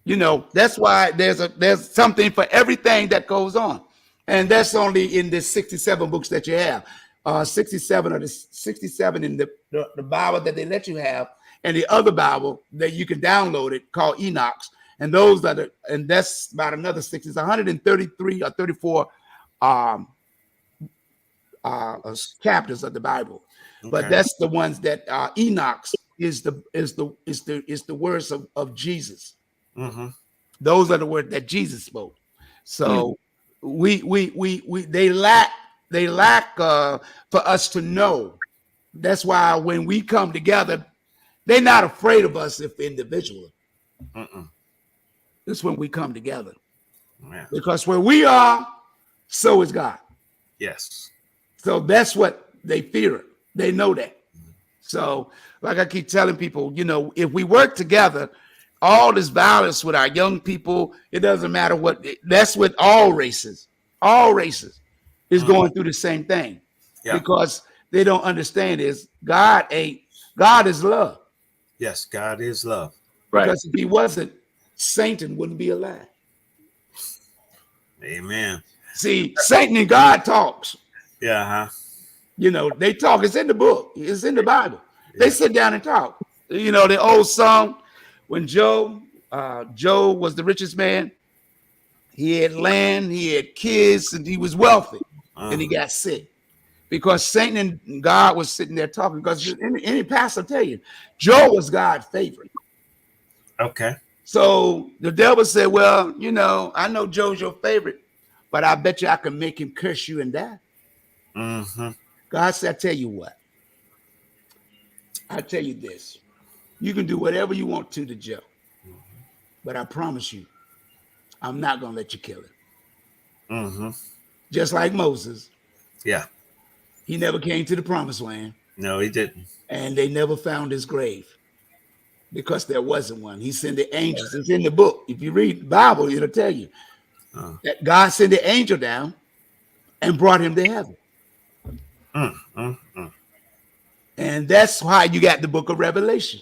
Speaker 1: That's why there's something for everything that goes on. And that's only in the 67 books that you have. 67 or the 67 in the Bible that they let you have, and the other Bible that you can download it called Enoch's. And that's about another 60. It's 133 or 34 chapters of the Bible. Okay. But that's the ones that Enoch's is the words of Jesus. Mm-hmm. Those are the words that Jesus spoke. So they lack for us to know. That's why when we come together, they're not afraid of us if individually. It's when we come together. Yeah. Because where we are, so is God.
Speaker 3: Yes.
Speaker 1: So that's what they fear. They know that. So, like I keep telling people, if we work together, all this violence with our young people, it doesn't matter that's with all races. All races is going through the same thing. Yeah. Because they don't understand God is love.
Speaker 3: Yes, God is love.
Speaker 1: Right. Because if he wasn't, Satan wouldn't be alive.
Speaker 3: Amen.
Speaker 1: See, Satan and God talks.
Speaker 3: Yeah.
Speaker 1: They talk. It's in the book. It's in the Bible. Yeah. They sit down and talk. The old song when Joe was the richest man. He had land, he had kids, and he was wealthy. And he got sick because Satan and God was sitting there talking. Because any pastor tell you, Joe was God's favorite.
Speaker 3: Okay.
Speaker 1: So the devil said, well, I know Joe's your favorite, but I bet you I can make him curse you and die. Mm-hmm. God said, I tell you what. I tell you this. You can do whatever you want to Joe. Mm-hmm. But I promise you, I'm not going to let you kill him. Mm-hmm. Just like Moses.
Speaker 3: Yeah.
Speaker 1: He never came to the promised land.
Speaker 3: No, he didn't.
Speaker 1: And they never found his grave. Because there wasn't one. He sent the angels. It's in the book. If you read the Bible, it'll tell you that God sent the angel down and brought him to heaven. And that's why you got the book of Revelation.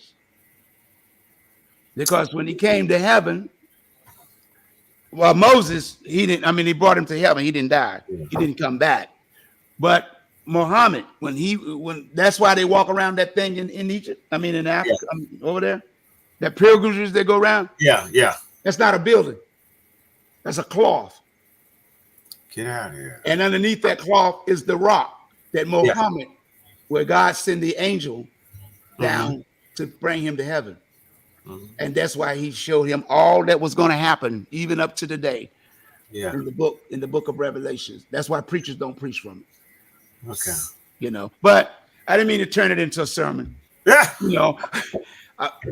Speaker 1: Because when he came to heaven, Well, Moses, he didn't. I mean, he brought him to heaven. He didn't die. He didn't come back. But Muhammad, when that's why they walk around that thing in Egypt. I mean, in Africa, over there, that pilgrimages they go around.
Speaker 3: Yeah.
Speaker 1: That's not a building. That's a cloth.
Speaker 3: Get out of here.
Speaker 1: And underneath that cloth is the rock that Muhammad, where God sent the angel down to bring him to heaven. And that's why he showed him all that was going to happen, even up to the day.
Speaker 3: Yeah.
Speaker 1: In the book of Revelations. That's why preachers don't preach from it.
Speaker 3: Okay.
Speaker 1: You know, but I didn't mean to turn it into a sermon.
Speaker 3: Yeah.
Speaker 1: You know,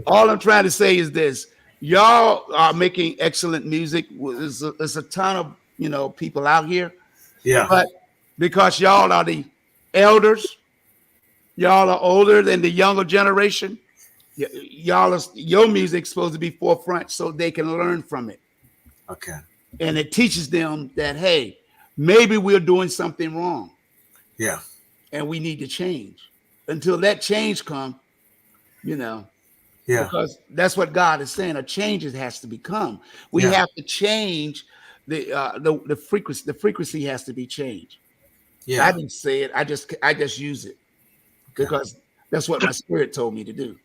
Speaker 1: all I'm trying to say is this: y'all are making excellent music. There's a ton of people out here.
Speaker 3: Yeah.
Speaker 1: But because y'all are the elders, y'all are older than the younger generation. Your music's supposed to be forefront so they can learn from it.
Speaker 3: Okay.
Speaker 1: And it teaches them that, hey, maybe we're doing something wrong.
Speaker 3: Yeah.
Speaker 1: And we need to change. Until that change comes, because that's what God is saying. A change has to become. We have to change the frequency. The frequency has to be changed. Yeah. I didn't say it. I just use it because that's what my spirit told me to do.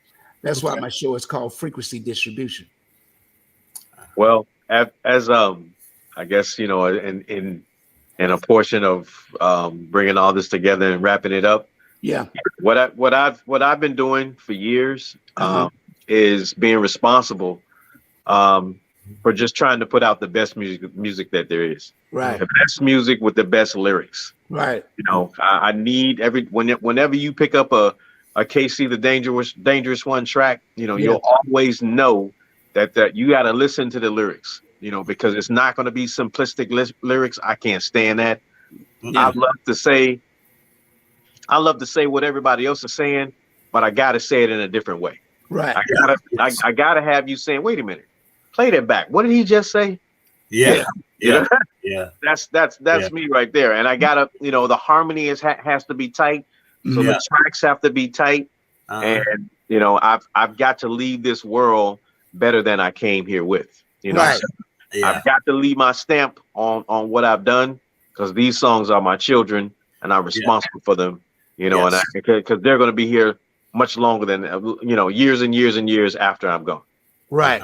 Speaker 1: That's why my show is called Frequency Distribution.
Speaker 2: Well, as I guess in a portion of bringing all this together and wrapping it up.
Speaker 1: Yeah.
Speaker 2: What I've been doing for years is being responsible for just trying to put out the best music that there is.
Speaker 1: Right.
Speaker 2: The best music with the best lyrics.
Speaker 1: Right.
Speaker 2: I need whenever you pick up a KC the Dangerous One track, you'll always know that you got to listen to the lyrics, because it's not going to be simplistic lyrics. I can't stand that. Yeah. I love to say what everybody else is saying, but I got to say it in a different way.
Speaker 1: Right.
Speaker 2: I gotta have you saying, wait a minute, play that back. What did he just say?
Speaker 3: Yeah. Yeah.
Speaker 2: That's me right there. And I gotta, the harmony has to be tight. So the tracks have to be tight. And I've got to leave this world better than I came here with.
Speaker 1: Right.
Speaker 2: So I've got to leave my stamp on what I've done, because these songs are my children and I'm responsible for them. And because they're going to be here much longer than years and years and years after I'm gone.
Speaker 1: Right.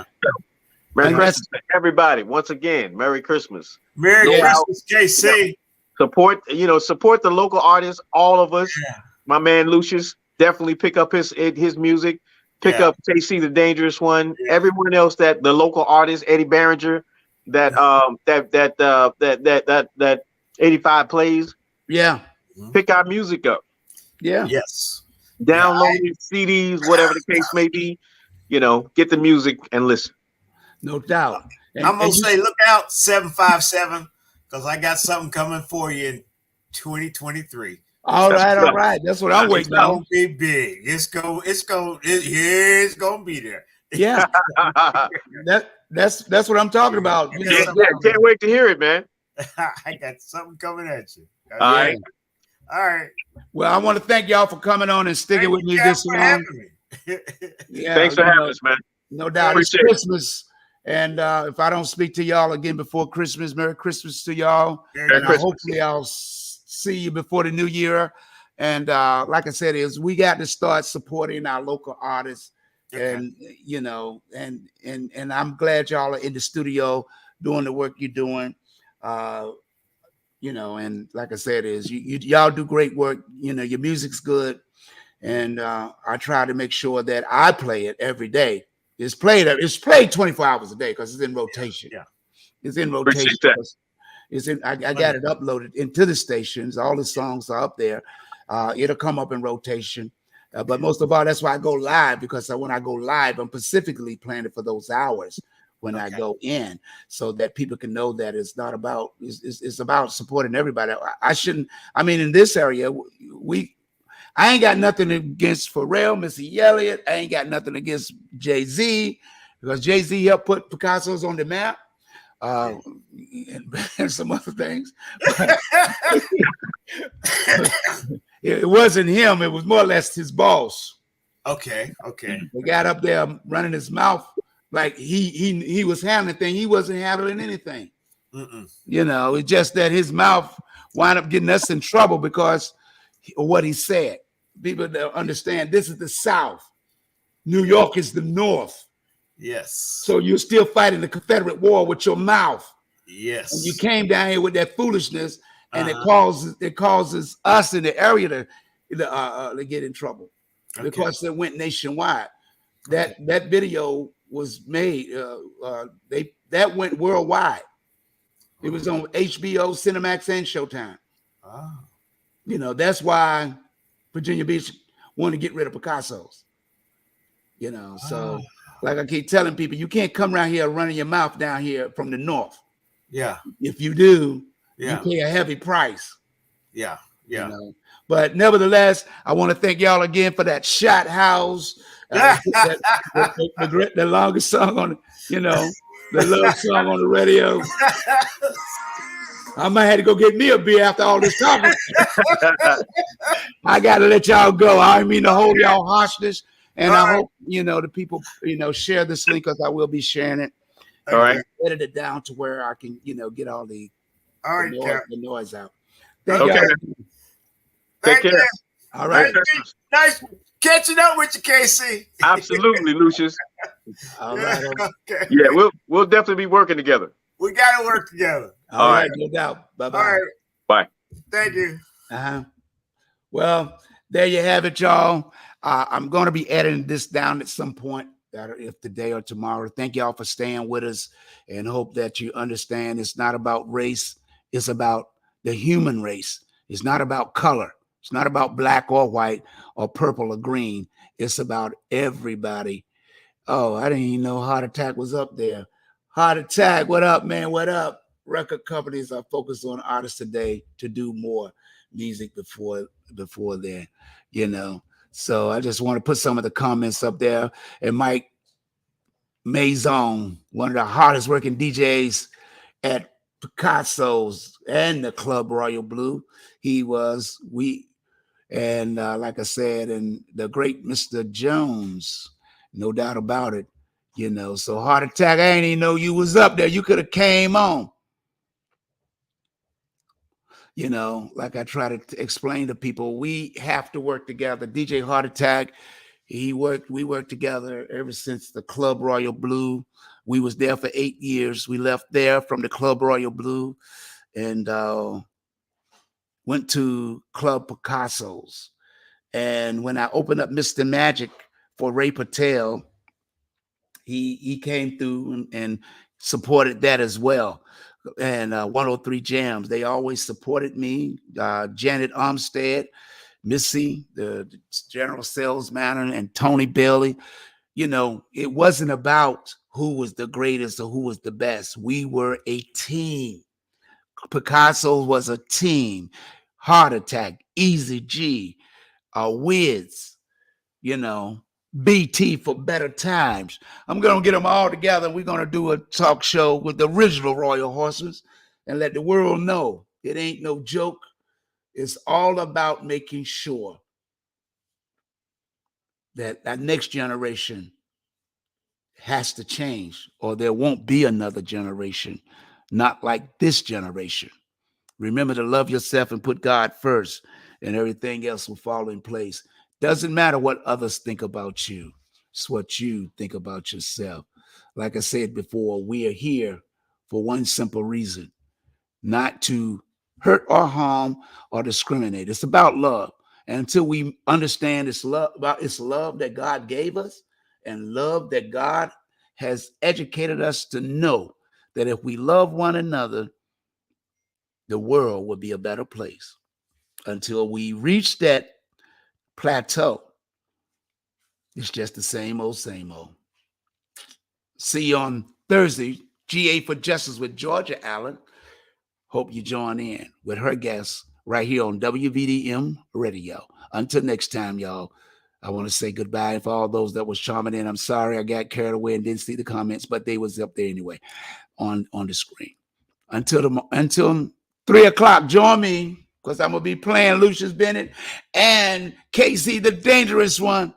Speaker 2: Merry Christmas to everybody. Once again, Merry Christmas.
Speaker 3: Merry Christmas, KC.
Speaker 2: Support the local artists, all of us. Yeah. My man Lucius, definitely pick up his music. Pick up KC the Dangerous One. Yeah. Everyone else that the local artists, Eddie Barringer, that 85 plays.
Speaker 1: Yeah.
Speaker 2: Pick our music up.
Speaker 1: Yeah.
Speaker 3: Yes.
Speaker 2: Download CDs, whatever the case may be. Get the music and listen.
Speaker 1: No doubt.
Speaker 3: I'm gonna say, look out, 757, because I got something coming for you in 2023.
Speaker 1: All right. That's what I'm waiting on.
Speaker 3: It's gonna be big. It's gonna be there.
Speaker 1: Yeah. that's what I'm talking about.
Speaker 2: Can't wait to hear it, man.
Speaker 3: I got something coming at you.
Speaker 2: All right.
Speaker 1: Well, I want to thank y'all for coming on and sticking with me this long.
Speaker 2: Thanks for having us, man.
Speaker 1: No doubt. It's Christmas. And if I don't speak to y'all again before Christmas, Merry Christmas to y'all. And hopefully I'll see you before the new year. And like I said, we got to start supporting our local artists. And and I'm glad y'all are in the studio doing the work you're doing. And like I said, y'all do great work. Your music's good. And I try to make sure that I play it every day. It's played 24 hours a day because it's in rotation.
Speaker 3: Yeah.
Speaker 1: It's in rotation. I got it uploaded into the stations. All the songs are up there. It'll come up in rotation. But most of all, that's why I go live, because when I go live, I'm specifically planning for those hours when I go in, so that people can know that it's not about, it's about supporting everybody. In this area, I ain't got nothing against Pharrell, Missy Elliott. I ain't got nothing against Jay-Z, because Jay-Z helped put Picasso's on the map, and some other things. It wasn't him. It was more or less his boss.
Speaker 3: Okay.
Speaker 1: They got up there running his mouth, Like he was handling things. He wasn't handling anything.
Speaker 3: Mm-mm.
Speaker 1: You know, it's just that his mouth wound up getting us in trouble because of what he said. People don't understand this is the South. New York is the North.
Speaker 3: Yes.
Speaker 1: So you're still fighting the Confederate War with your mouth.
Speaker 3: Yes.
Speaker 1: And you came down here with that foolishness, and it causes us in the area to get in trouble because it went nationwide. That video was made. That went worldwide. It was on HBO, Cinemax, and Showtime.
Speaker 3: Oh.
Speaker 1: You know, that's why Virginia Beach wanted to get rid of Picasso's. You know, so like I keep telling people, you can't come around here running your mouth down here from the North.
Speaker 3: Yeah.
Speaker 1: If you do, you pay a heavy price.
Speaker 3: Yeah.
Speaker 1: You know? But nevertheless, I want to thank y'all again for that Shot House. The longest song on, you know, the love song on the radio. I might have to go get me a beer after all this talking. I got to let y'all go. I don't mean to hold y'all hostage. And I hope, you know, the people, you know, share this link because I will be sharing it.
Speaker 2: All right.
Speaker 1: Edit it down to where I can, you know, get all the noise out.
Speaker 2: Thank you. Take care.
Speaker 1: All right.
Speaker 3: Nice catching up with you, KC.
Speaker 2: Absolutely, Lucius.
Speaker 1: All right.
Speaker 2: Okay. Yeah, we'll definitely be working together.
Speaker 3: We got to work together.
Speaker 1: All right. No doubt. Bye-bye.
Speaker 3: All right.
Speaker 2: Bye.
Speaker 3: Thank you.
Speaker 1: Well, there you have it, y'all. I'm going to be editing this down at some point, if today or tomorrow. Thank y'all for staying with us and hope that you understand it's not about race. It's about the human race. It's not about color. It's not about black or white or purple or green. It's about everybody. Oh, I didn't even know Heart Attack was up there. Heart Attack, what up, man? What up? Record companies are focused on artists today to do more music before then, you know. So I just want to put some of the comments up there. And Mike Maison, one of the hardest working DJs at Picasso's and the Club Royal Blue. He was, like I said, and the great Mr. Jones, no doubt about it, you know. So Heart Attack, I didn't even know you was up there. You could have came on. You know, like I try to explain to people, we have to work together. DJ Heart Attack, we worked together ever since the Club Royal Blue. We was there for 8 years. We left there from the Club Royal Blue and went to Club Picasso's. And when I opened up Mr. Magic for Ray Patel, he came through and supported that as well. And 103 Jams, they always supported me. Janet Armstead, Missy, the general sales manager, and Tony Bailey. You know, it wasn't about who was the greatest or who was the best. We were a team. Picasso was a team. Heart Attack, Easy G, Wiz, you know, BT for Better Times. I'm going to get them all together. We're going to do a talk show with the original Royal Horses and let the world know it ain't no joke. It's all about making sure that that next generation has to change or there won't be another generation, not like this generation. Remember to love yourself and put God first and everything else will fall in place. Doesn't matter what others think about you. It's what you think about yourself. Like I said before, we are here for one simple reason, not to hurt or harm or discriminate. It's about love. And until we understand it's love that God gave us and love that God has educated us to know that if we love one another, the world will be a better place. Until we reach that plateau, it's just the same old, same old. See you on Thursday, GA for Justice with Georgia Allen. Hope you join in with her guests right here on WVDM Radio. Until next time, y'all, I want to say goodbye for all those that was chiming in. I'm sorry I got carried away and didn't see the comments, but they was up there anyway on the screen. Until 3 o'clock, join me because I'm going to be playing Lucius Bennett and Casey, the Dangerous One.